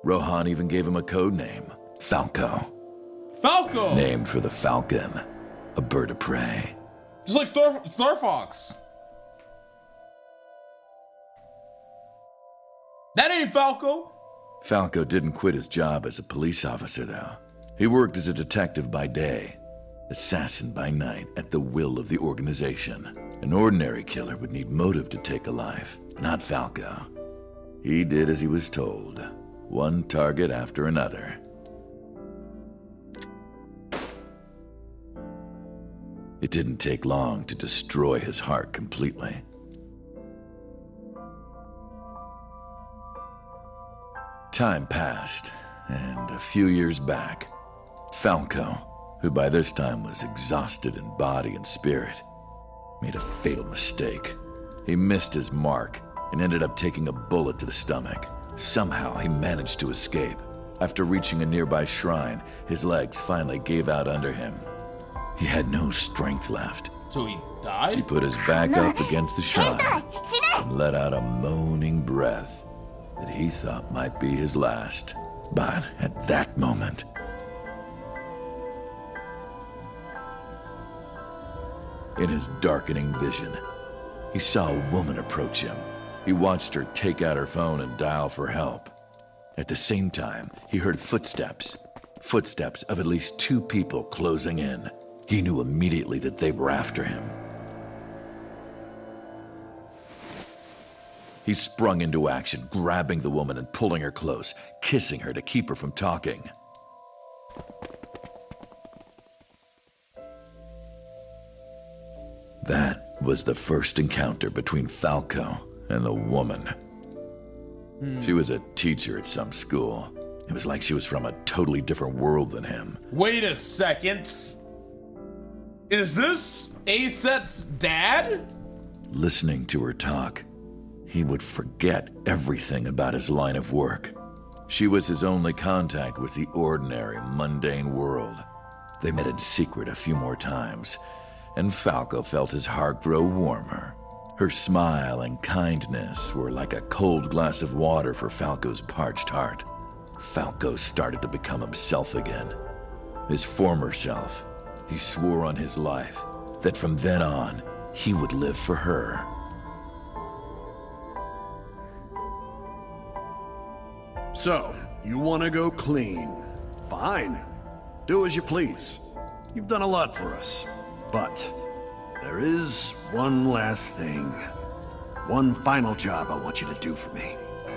Rohan even gave him a code name, Falco. Falco! Named for the falcon, a bird of prey. Just like Star Fox. That ain't Falco. Falco didn't quit his job as a police officer, though. He worked as a detective by day, assassin by night at the will of the organization. An ordinary killer would need motive to take a life, not Falco. He did as he was told, one target after another. It didn't take long to destroy his heart completely. Time passed, and a few years back, Falco, who by this time was exhausted in body and spirit, made a fatal mistake. He missed his mark and ended up taking a bullet to the stomach. Somehow he managed to escape. After reaching a nearby shrine, his legs finally gave out under him. He had no strength left. So he died? He put his back up against the shrine and let out a moaning breath that he thought might be his last. But at that moment, in his darkening vision, he saw a woman approach him. He watched her take out her phone and dial for help. At the same time, he heard footsteps. Footsteps of at least 2 people closing in. He knew immediately that they were after him. He sprung into action, grabbing the woman and pulling her close, kissing her to keep her from talking. That was the first encounter between Falco and the woman. She was a teacher at some school. It was like she was from a totally different world than him. Wait a second. Is this Aset's dad? Listening to her talk, he would forget everything about his line of work. She was his only contact with the ordinary, mundane world. They met in secret a few more times, and Falco felt his heart grow warmer. Her smile and kindness were like a cold glass of water for Falco's parched heart. Falco started to become himself again. His former self. He swore on his life that from then on, he would live for her. So, you want to go clean? Fine. Do as you please. You've done a lot for us. But there is one last thing. One final job I want you to do for me.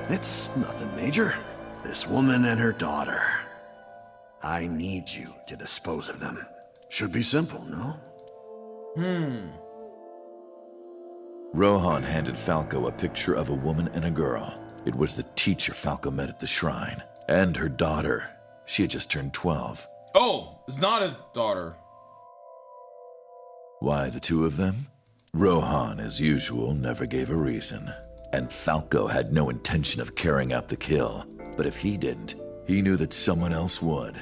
It's nothing major. This woman and her daughter. I need you to dispose of them. Should be simple, no? Rohan handed Falco a picture of a woman and a girl. It was the teacher Falco met at the shrine. And her daughter. She had just turned 12. Oh, it's not his daughter. Why the 2 of them? Rohan, as usual, never gave a reason. And Falco had no intention of carrying out the kill. But if he didn't, he knew that someone else would.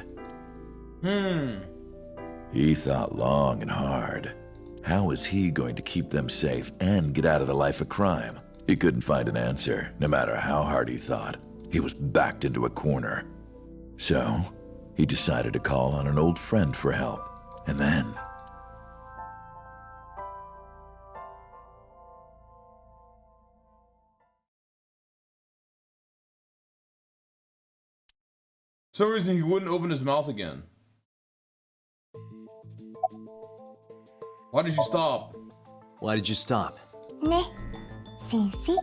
He thought long and hard. How was he going to keep them safe and get out of the life of crime? He couldn't find an answer, no matter how hard he thought. He was backed into a corner. So, he decided to call on an old friend for help. And then... For some reason, he wouldn't open his mouth again. Why did you stop? Why did you stop? Ne, sensei.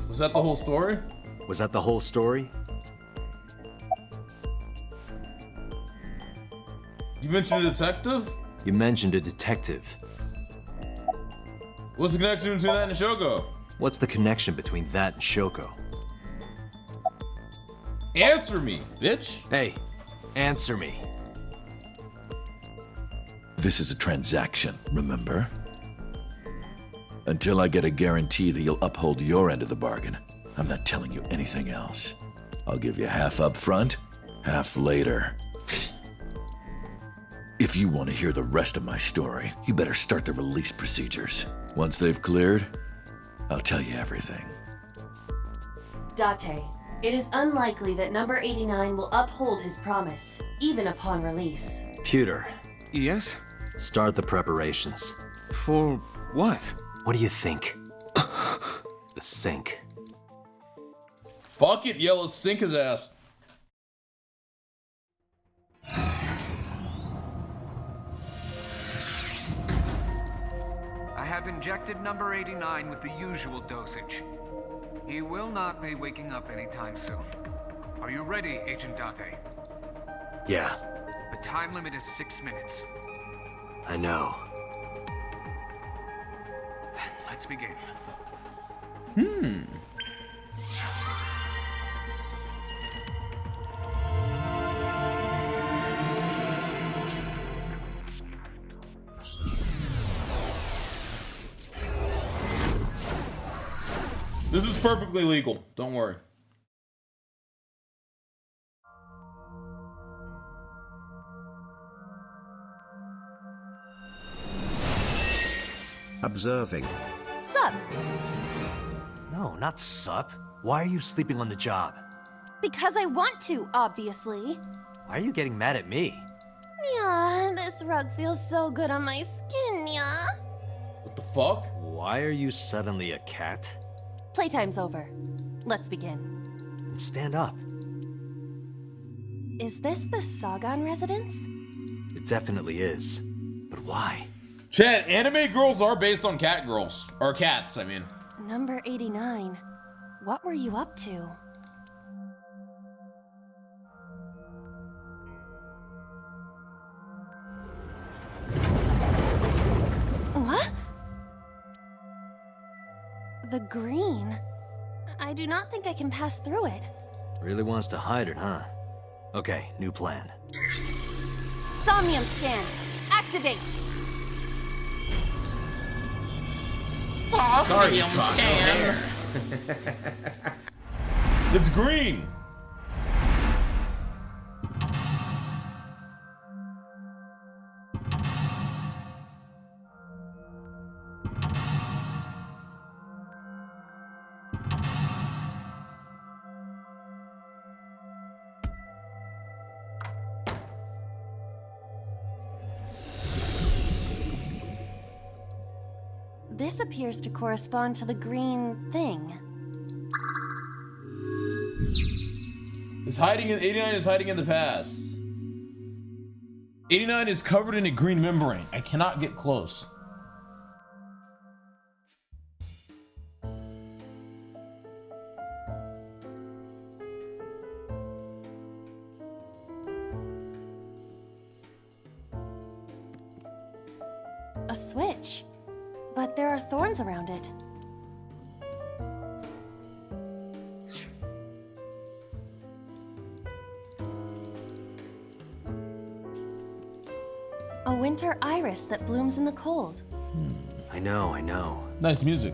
Was that the whole story? Was that the whole story? You mentioned a detective? You mentioned a detective. What's the connection between that and Shoko? What's the connection between that and Shoko? Answer me, bitch! Hey, answer me. This is a transaction, remember? Until I get a guarantee that you'll uphold your end of the bargain, I'm not telling you anything else. I'll give you half up front, half later. If you want to hear the rest of my story, you better start the release procedures. Once they've cleared, I'll tell you everything. Date, it is unlikely that number 89 will uphold his promise, even upon release. Pewter. Yes? Start the preparations. For what? What do you think? The sink. Fuck it, yeah, let's sink his ass. I have injected number 89 with the usual dosage. He will not be waking up anytime soon. Are you ready, Agent Date? Yeah, The time limit is 6 minutes. I know. Then let's begin. This is perfectly legal. Don't worry. Observing. Sup? No, not sup. Why are you sleeping on the job? Because I want to, obviously. Why are you getting mad at me? Yeah, this rug feels so good on my skin, yeah. What the fuck? Why are you suddenly a cat? Playtime's over. Let's begin. Stand up. Is this the Sagan residence? It definitely is. But why? Chad, anime girls are based on cat girls. Or cats, I mean. Number 89. What were you up to? What? The green. I do not think I can pass through it. Really wants to hide it, huh? Okay, new plan. Somnium scan. Activate. Sorry, scan. It's green. This appears to correspond to the green thing. Is hiding in 89 is hiding in the past. 89 is covered in a green membrane. I cannot get close. A switch. But there are thorns around it. A winter iris that blooms in the cold. I know, I know. Nice music.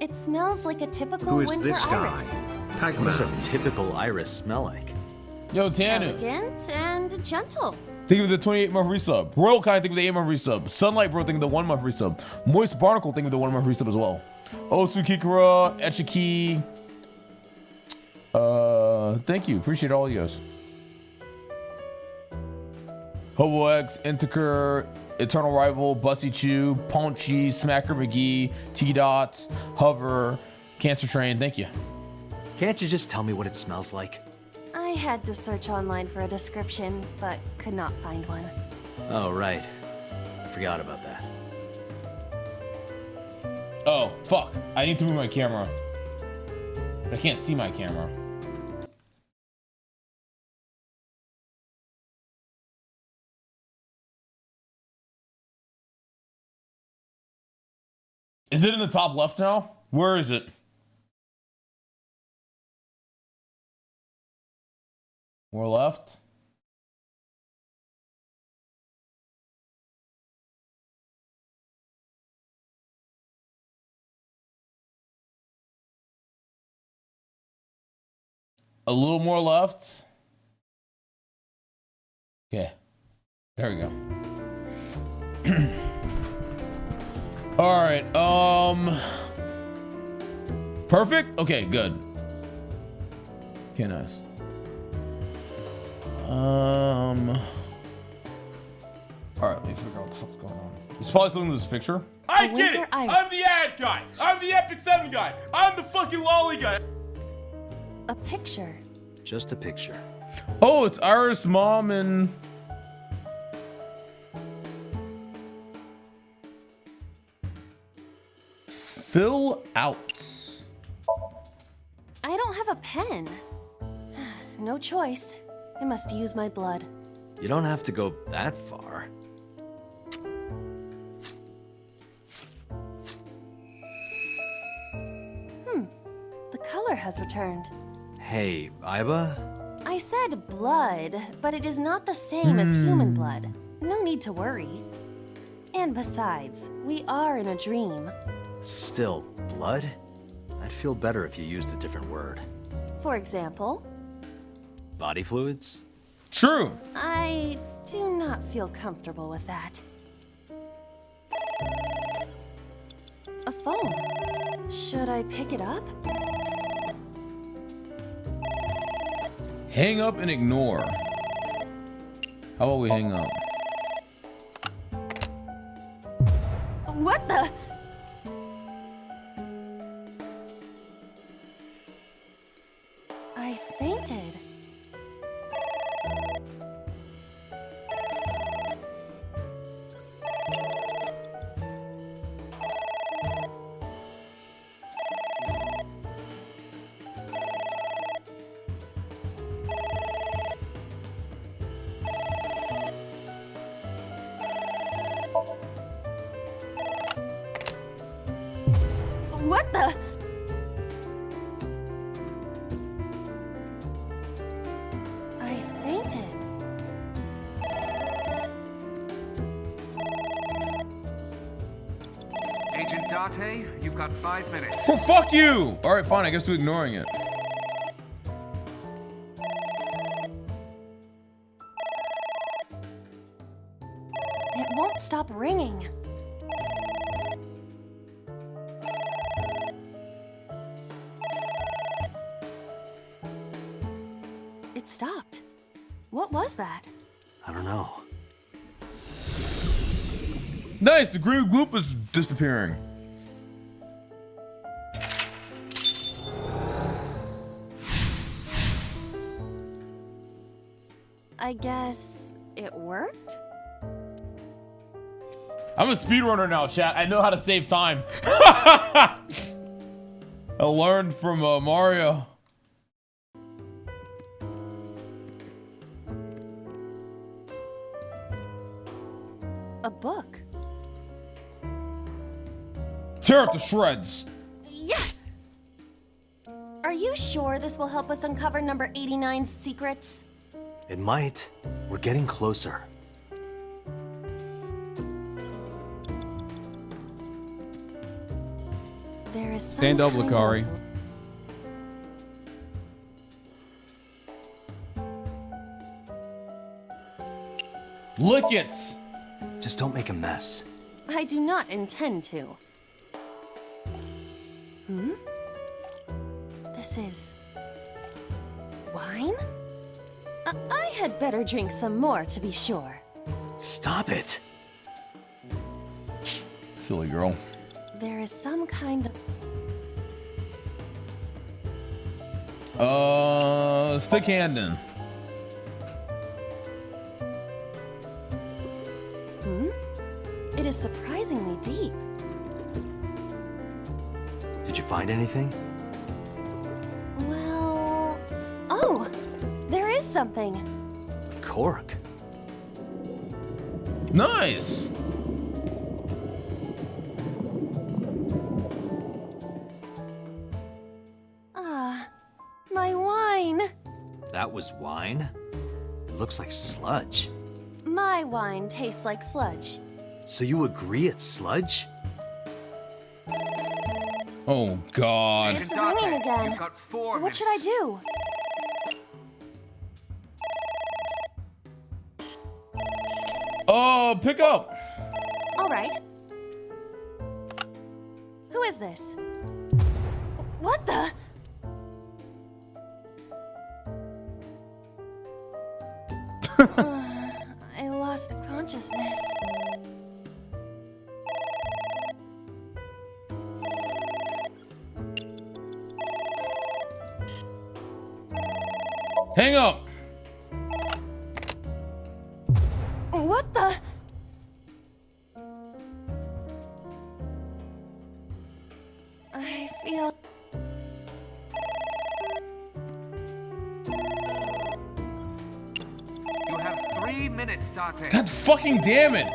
It smells like a typical Who is winter this guy? iris. What does a typical iris smell like? Yo, Tanu. Elegant and gentle. Think of the 28-month resub. Royal Kind, think of the 8-month resub. Sunlight Bro, think of the 1-month resub. Moist Barnacle, think of the 1-month resub as well. Osu Kikura, Echiki. Thank you. Appreciate all you guys. Hobo X, Intiker, Eternal Rival, Bussy Chew, Paunchy, Smacker McGee, T-Dots, Hover, Cancer Train. Thank you. Can't you just tell me what it smells like? I had to search online for a description, but could not find one. Oh, right. I forgot about that. Oh, fuck. I need to move my camera. But I can't see my camera. Is it in the top left now? Where is it? More left? A little more left. Okay. There we go. All right. Perfect? Okay, good. Okay, nice. All right, let me figure out what the fuck's going on. He's probably still in this picture. I get it! I'm the ad guy! I'm the Epic 7 guy! I'm the fucking lolly guy! A picture. Just a picture. Oh, it's Iris' mom and... Fill out. I don't have a pen. No choice. I must use my blood. You don't have to go that far. The color has returned. Hey, Aiba? I I said blood, but it is not the same as human blood. No need to worry. And besides, we are in a dream. Still, blood? I'd feel better if you used a different word. For example? Body fluids? True. I do not feel comfortable with that. A phone. Should I pick it up? Hang up and ignore. How about we hang up? What the? I fainted. What the? I fainted. Agent Date, you've got 5 minutes. Well, fuck you! Alright, fine, I guess we're ignoring it. It won't stop ringing. It stopped. What was that? I don't know. Nice, the green gloop is disappearing. I guess it worked? I'm a speedrunner now, chat. I know how to save time. I learned from Mario. A book. Tear it to shreds. Yeah! Are you sure this will help us uncover number 89's secrets? It might. We're getting closer. There is some Stand up, kind Lacari. Lick it! Just don't make a mess. I do not intend to. Hmm? This is... wine? I had better drink some more to be sure. Stop it! Silly girl. There is some kind of... stick hand in. Hmm? It is surprisingly deep. Did you find anything? Well... oh! There is something. Cork. Nice! Ah, my wine. That was wine? It looks like sludge. My wine tastes like sludge. So you agree it's sludge? Oh, God. It's ringing again. You've got 4 What should I do? Pick up. All right. Who is this? What the? I lost consciousness. Hang up. What the? I feel... You have 3 minutes, Date. God fucking damn it.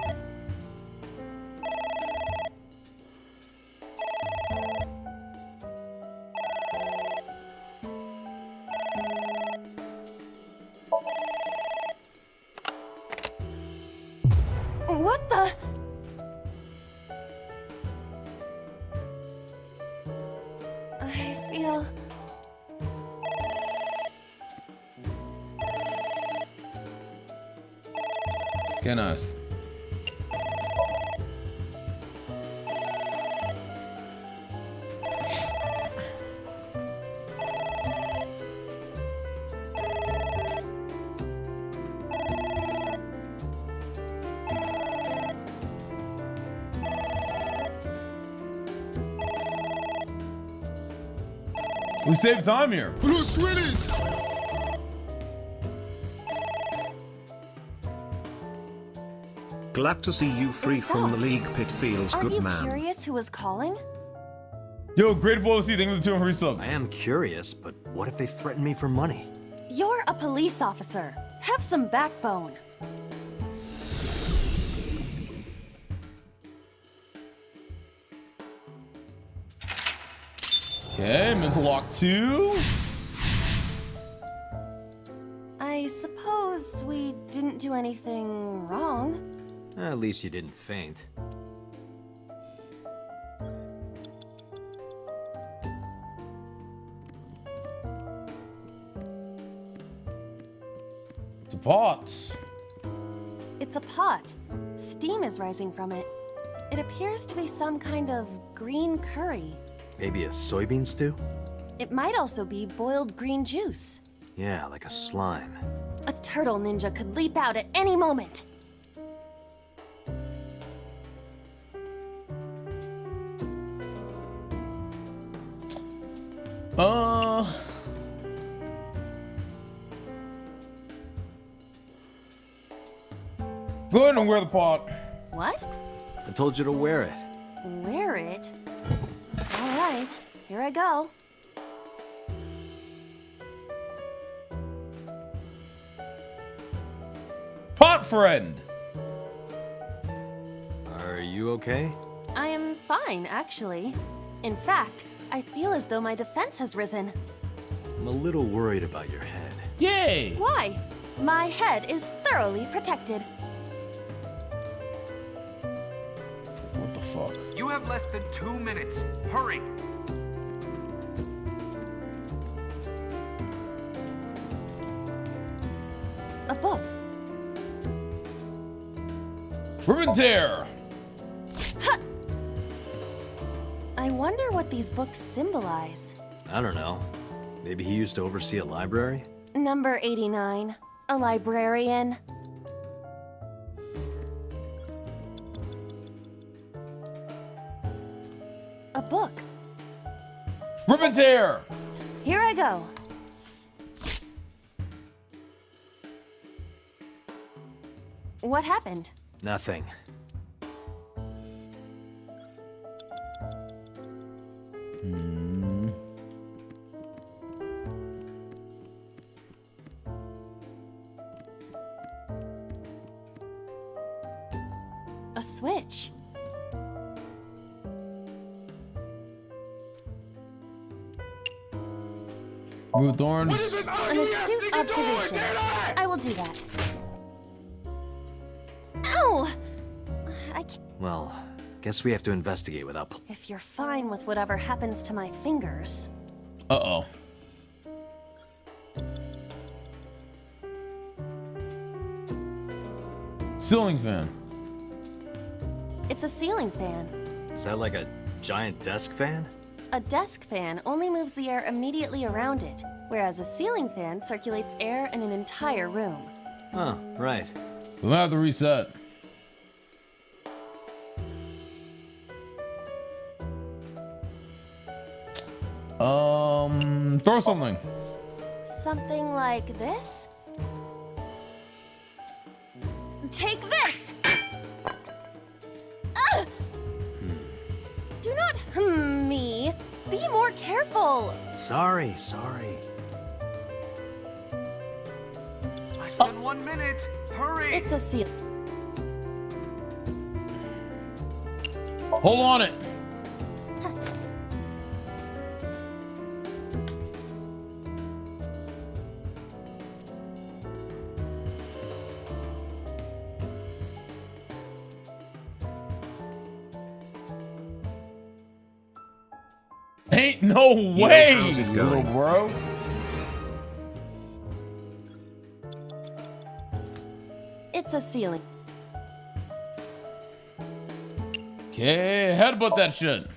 Yeah. Okay, nice. We saved time here. Los Willis! Glad to see you free from the league pit feels Aren't good, you man. curious who was calling? Yo, grateful to see you. Thank you for the 2 free sub. I am curious, but what if they threaten me for money? You're a police officer. Have some backbone. Okay, mental lock 2. I suppose we didn't do anything wrong. At least you didn't faint. It's a pot. It's a pot. Steam is rising from it. It appears to be some kind of green curry. Maybe a soybean stew? It might also be boiled green juice. Yeah, like a slime. A turtle ninja could leap out at any moment. Go ahead and wear the pot. What? I told you to wear it. Wear it? All right, here I go. Pot friend. Are you okay? I am fine, actually. In fact, I feel as though my defense has risen. I'm a little worried about your head. Yay! Why? My head is thoroughly protected. What the fuck? You have less than 2 minutes. Hurry. A book. Ribbon tear. I wonder what these books symbolize. I don't know. Maybe he used to oversee a library? Number 89. A librarian. A book. Ribbon tear. Here I go. What happened? Nothing. A switch. Remove thorns. An astute observation. I will do that. Ow! I can't. Well, guess we have to investigate without... If you're fine with whatever happens to my fingers. Uh-oh. Ceiling fan. It's a ceiling fan. Is that like a giant desk fan? A desk fan only moves the air immediately around it, whereas a ceiling fan circulates air in an entire room. Oh, right. We'll have to reset. Throw something. Something like this? Take this! Ugh! Do not me. Be more careful. Sorry. I said 1 minute. Hurry. It's a seal. Hold on it. Ain't no way, how's it little going? bro. It's a ceiling. Okay, headbutt that shit.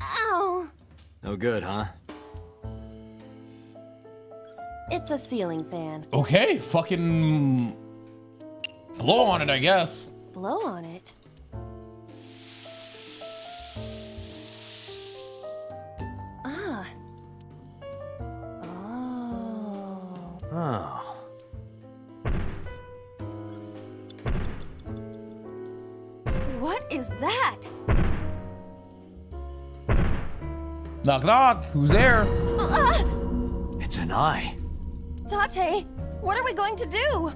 Ow! No good, huh? It's a ceiling fan. Okay, fucking blow on it, I guess. Blow on it. Ah. Oh. Oh. What is that? Knock knock, who's there? It's an eye. Date, what are we going to do?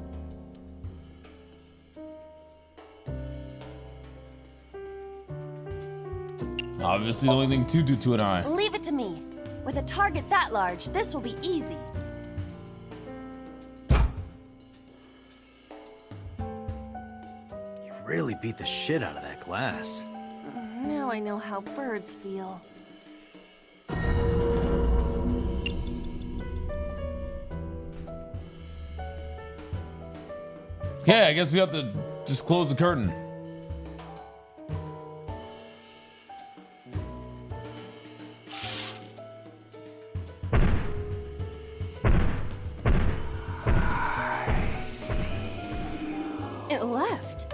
Obviously the only thing to do to an eye. Leave it to me. With a target that large, this will be easy. You really beat the shit out of that glass. Now I know how birds feel. Okay, I guess we have to just close the curtain. It left.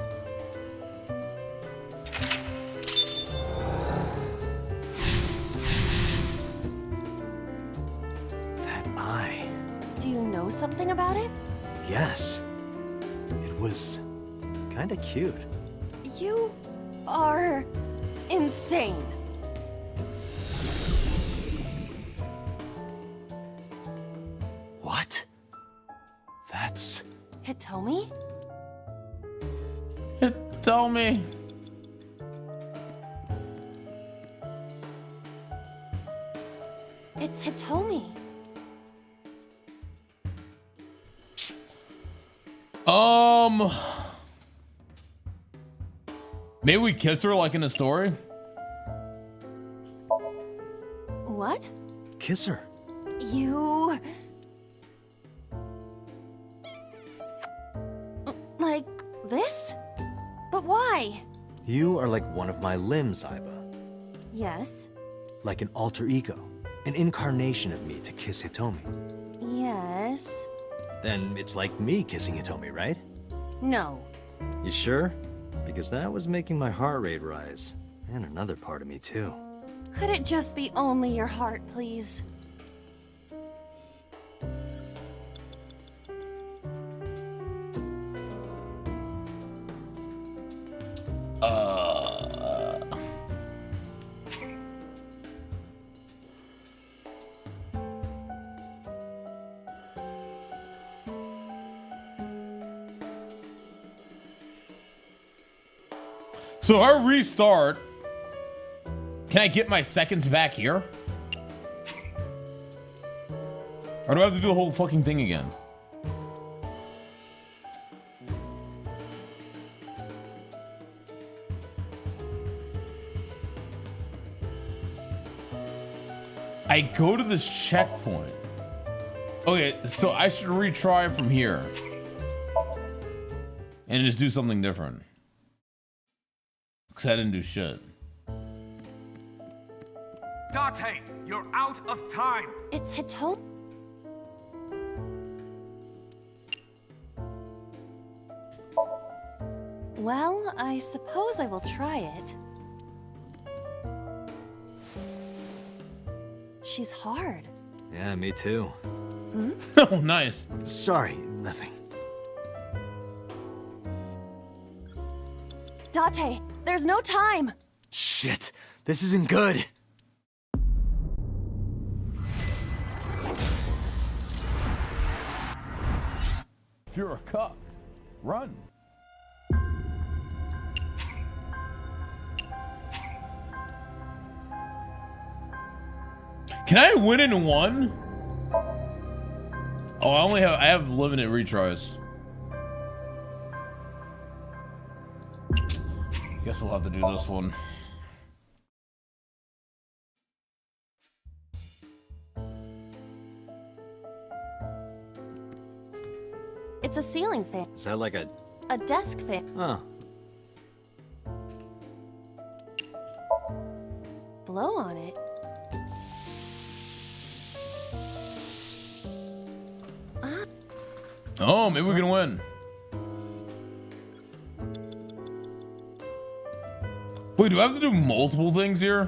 That eye. Do you know something about it? Yes. It was kinda cute. You are insane. What? That's... Hitomi? Tell me. It's Hitomi. Maybe we kiss her like in a story? What? Kiss her. You... Like this? But why? You are like one of my limbs, Aiba. Yes. Like an alter ego. An incarnation of me to kiss Hitomi. Yes. Then it's like me kissing Hitomi, right? No. You sure? Because that was making my heart rate rise. And another part of me, too. Could it just be only your heart, please? So if I restart, can I get my seconds back here? Or do I have to do the whole fucking thing again? I go to this checkpoint. Okay, so I should retry from here. And just do something different. Because I didn't do shit. Date, you're out of time. It's Hitomi. Well, I suppose I will try it. She's hard. Yeah, me too. Hmm? Oh, nice. Sorry, nothing. Date, there's no time. Shit, this isn't good. If you're a cuck, run. Can I win in one? Oh, I have limited retries. Guess we'll have to do this one. It's a ceiling fan. Is that like a... A desk fan. Huh. Blow on it. Oh, maybe we can win. Wait, do I have to do multiple things here?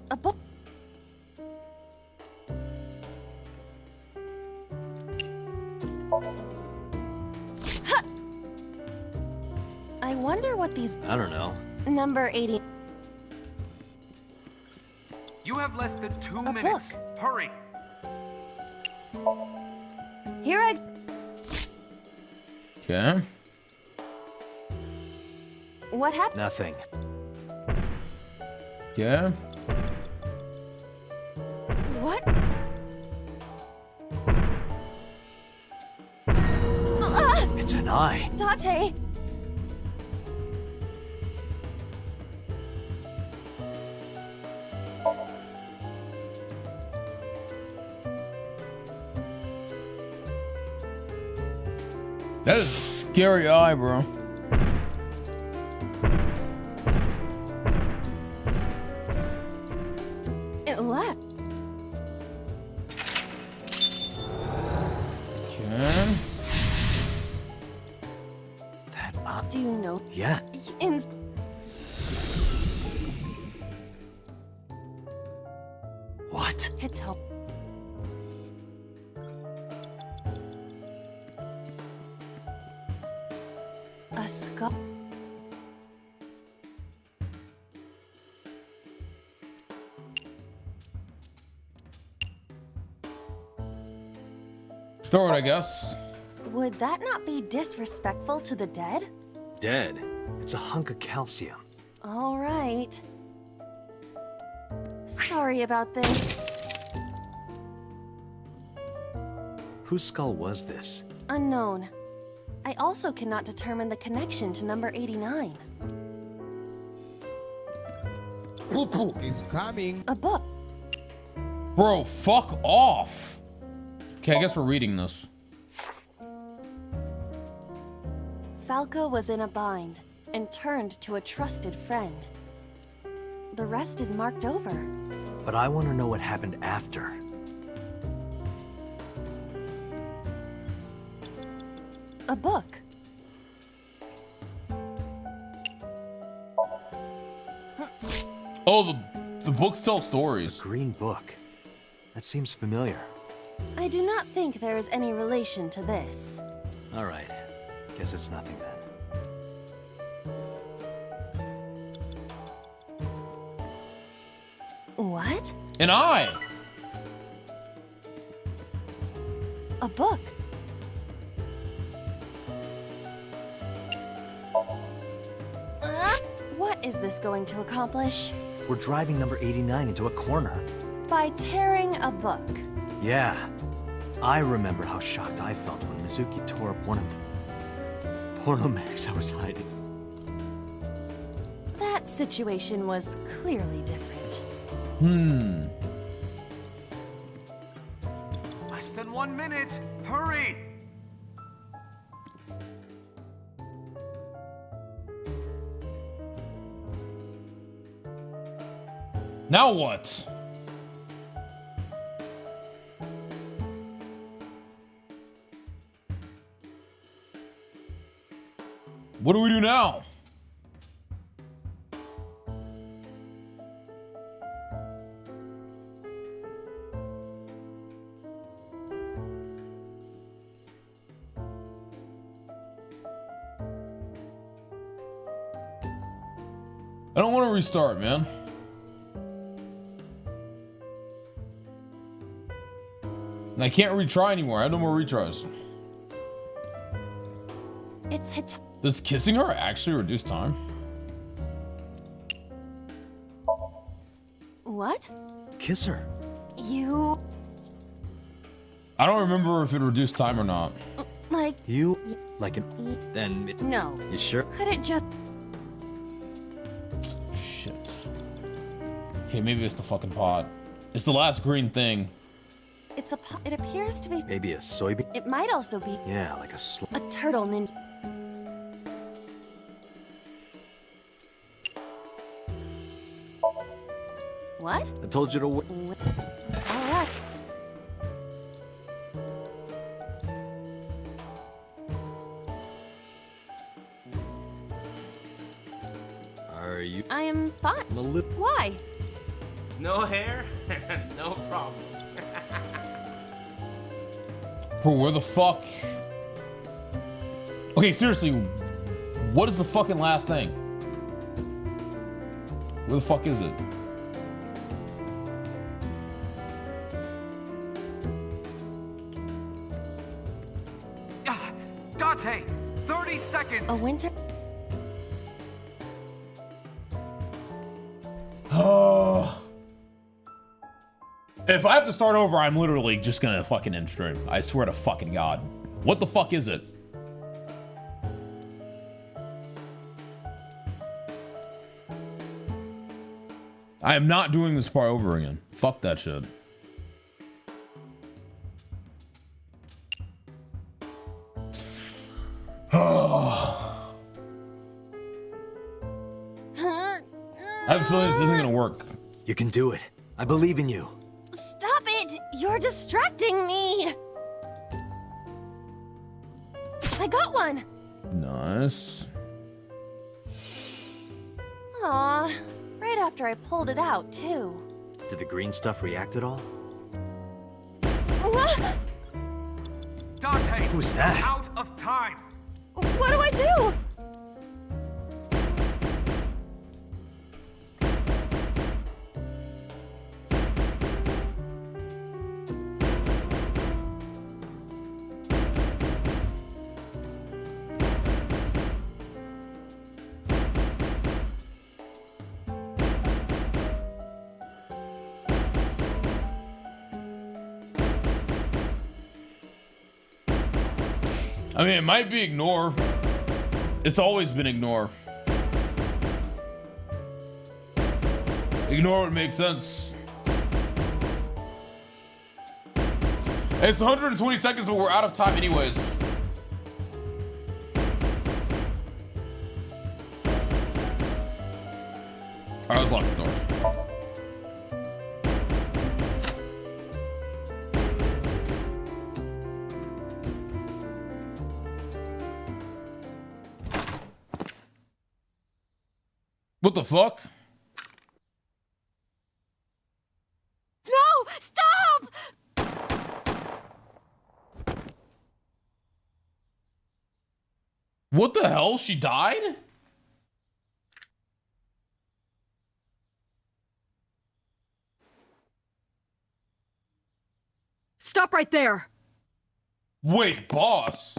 A book. Huh. I wonder what these... I don't know. Number 80. You have less than 2 minutes. Hurry. Here I... Okay. What happened? Nothing. Yeah. What? It's an eye. Date! That is a scary eye, bro. It left. Okay. That Do you know? Yeah. What? Hito. A skull. Throw it, I guess. Would that not be disrespectful to the dead? Dead. It's a hunk of calcium. All right. Sorry about this. Whose skull was this? Unknown. I also cannot determine the connection to number 89. Poo-poo is coming. A book. Bro, fuck off. Okay, I guess we're reading this. Falco was in a bind and turned to a trusted friend. The rest is marked over. But I want to know what happened after. A book. Oh, the books tell stories. A green book. That seems familiar. I do not think there is any relation to this. All right. Guess it's nothing then. What? An eye. A book. What is this going to accomplish? We're driving number 89 into a corner. By tearing a book. Yeah. I remember how shocked I felt when Mizuki tore up one of the porno mags I was hiding. That situation was clearly different. Less than 1 minute. Hurry. Now what? What do we do now? I don't want to restart, man. And I can't retry anymore. I have no more retries. It's hit. Does kissing her actually reduce time? What? Kiss her. You... I don't remember if it reduced time or not. Like... You... like an... then... No. You sure? Could it just... Shit. Okay, maybe it's the fucking pot. It's the last green thing. It's a it appears to be... Maybe a soybean? It might also be... Yeah, like a a turtle ninja. What? I told you to Alright. Are you? I am fine. Why? No hair? No problem. Bro, where the fuck? Okay, seriously, what is the fucking last thing? Where the fuck is it? Date, 30 seconds. A winter. Oh. If I have to start over, I'm literally just gonna fucking end stream. I swear to fucking God. What the fuck is it? I am not doing this part over again. Fuck that shit. I have a feeling this isn't gonna work. You can do it. I believe in you. Stop it! You're distracting me! I got one! Nice. Aw, right after I pulled it out, too. Did the green stuff react at all? Dante! Who's that? Out of time! What do I do? I mean, it might be ignore. It's always been ignore. Ignore would make sense. It's 120 seconds, but we're out of time anyways. Alright, let's lock the door. What the fuck? No! Stop! What the hell? She died? Stop right there! Wait, boss.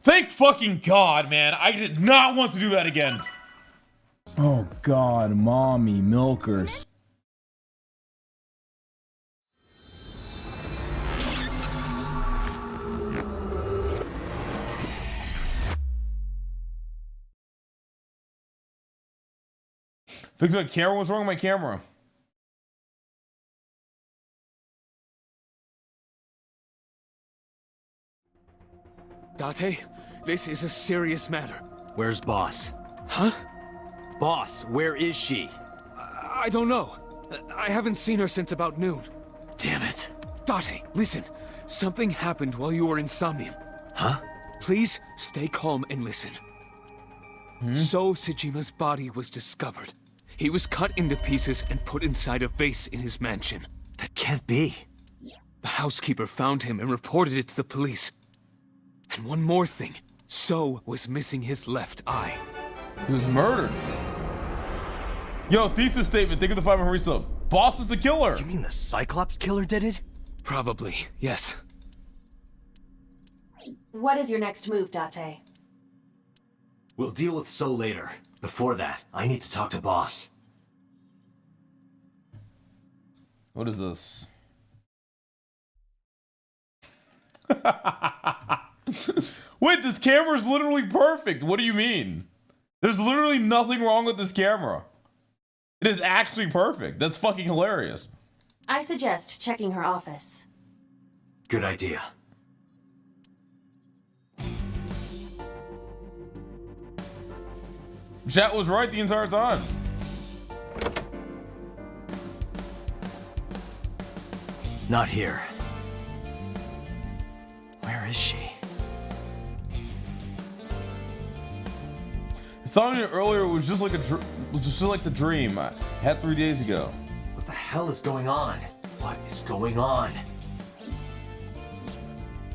Thank fucking God, man. I did not want to do that again. Oh God, mommy milkers. Fix my camera? What's wrong with my camera? Date, this is a serious matter. Where's Boss? Huh? Boss, where is she? I don't know. I haven't seen her since about noon. Damn it. Date, listen. Something happened while you were in Somnium. Huh? Please stay calm and listen. So Sejima's body was discovered. He was cut into pieces and put inside a vase in his mansion. That can't be. The housekeeper found him and reported it to the police. And one more thing. So was missing his left eye. He was murdered. Yo, thesis statement. Think of the 5 Harissa. Boss is the killer. You mean the Cyclops killer did it? Probably, yes. What is your next move, Date? We'll deal with So later. Before that, I need to talk to Boss. What is this? Wait, this camera's literally perfect. What do you mean? There's literally nothing wrong with this camera. It is actually perfect. That's fucking hilarious. I suggest checking her office. Good idea. Chat was right the entire time. Not here. Where is she? Something earlier was just like the dream I had 3 days ago. What the hell is going on? What is going on?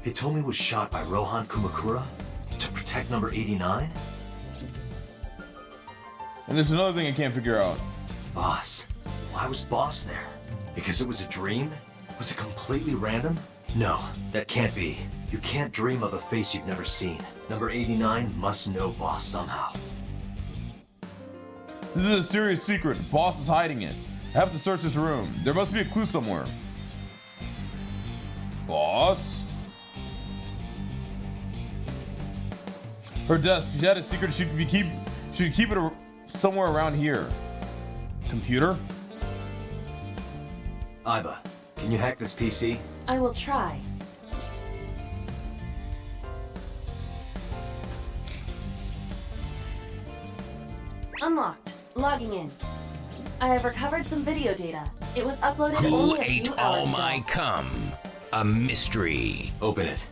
They told me it was shot by Rohan Kumakura to protect number 89? And there's another thing I can't figure out. Boss. Why was Boss there? Because it was a dream? Was it completely random? No, that can't be. You can't dream of a face you've never seen. Number 89 must know Boss somehow. This is a serious secret. Boss is hiding it. I have to search this room. There must be a clue somewhere. Boss? Her desk. She had a secret. She should keep it somewhere around here. Computer? Aiba, can you hack this PC? I will try. Unlocked. Logging in. I have recovered some video data. It was uploaded Who only a ate few all hours ago. my cum? A mystery. Open it.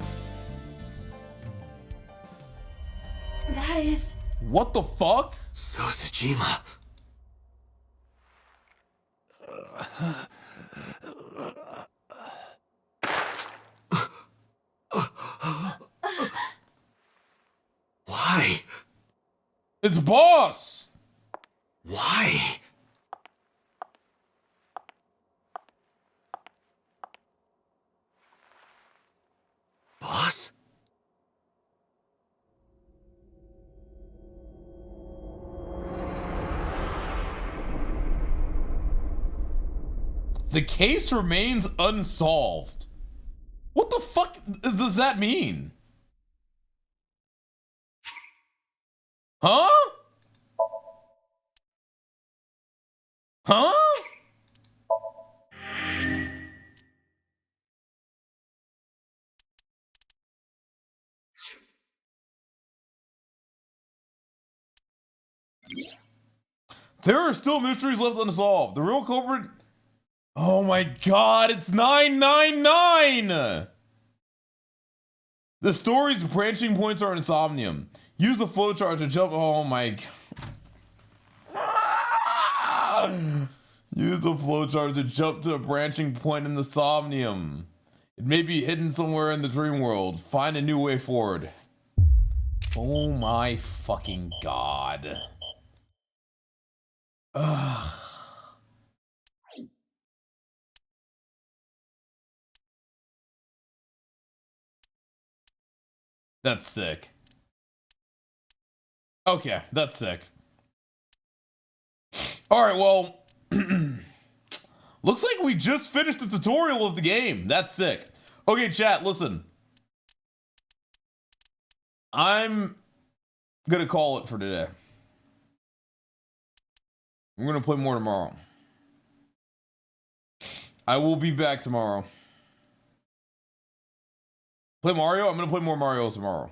That is... What the fuck? Sosajima. Why? It's Boss! Why? Boss? The case remains unsolved. What the fuck does that mean? Huh? Huh? There are still mysteries left unsolved. The real culprit... Oh my god, it's 999! The story's branching points are in Somnium. Use the flowchart to jump... Oh my god. Use the flowchart to jump to a branching point in the Somnium. It may be hidden somewhere in the dream world. Find a new way forward. Oh my fucking god. Ugh. That's sick. Okay, that's sick. Alright, well... looks like we just finished the tutorial of the game. That's sick. Okay, chat, listen. I'm gonna call it for today. We're gonna play more tomorrow. I will be back tomorrow. Play Mario? I'm gonna play more Mario tomorrow.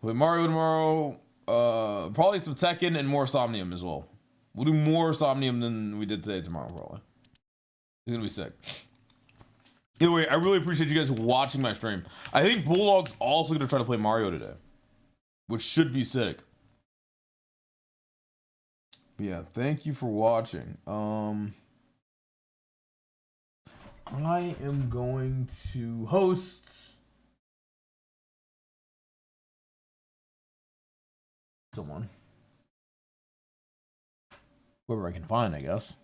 Play Mario tomorrow. Probably some Tekken and more Somnium as well. We'll do more Somnium than we did today tomorrow, probably. It's gonna be sick. Anyway, I really appreciate you guys watching my stream. I think Bulldog's also gonna try to play Mario today, which should be sick. But yeah, thank you for watching. I am going to host someone. Whoever I can find, I guess.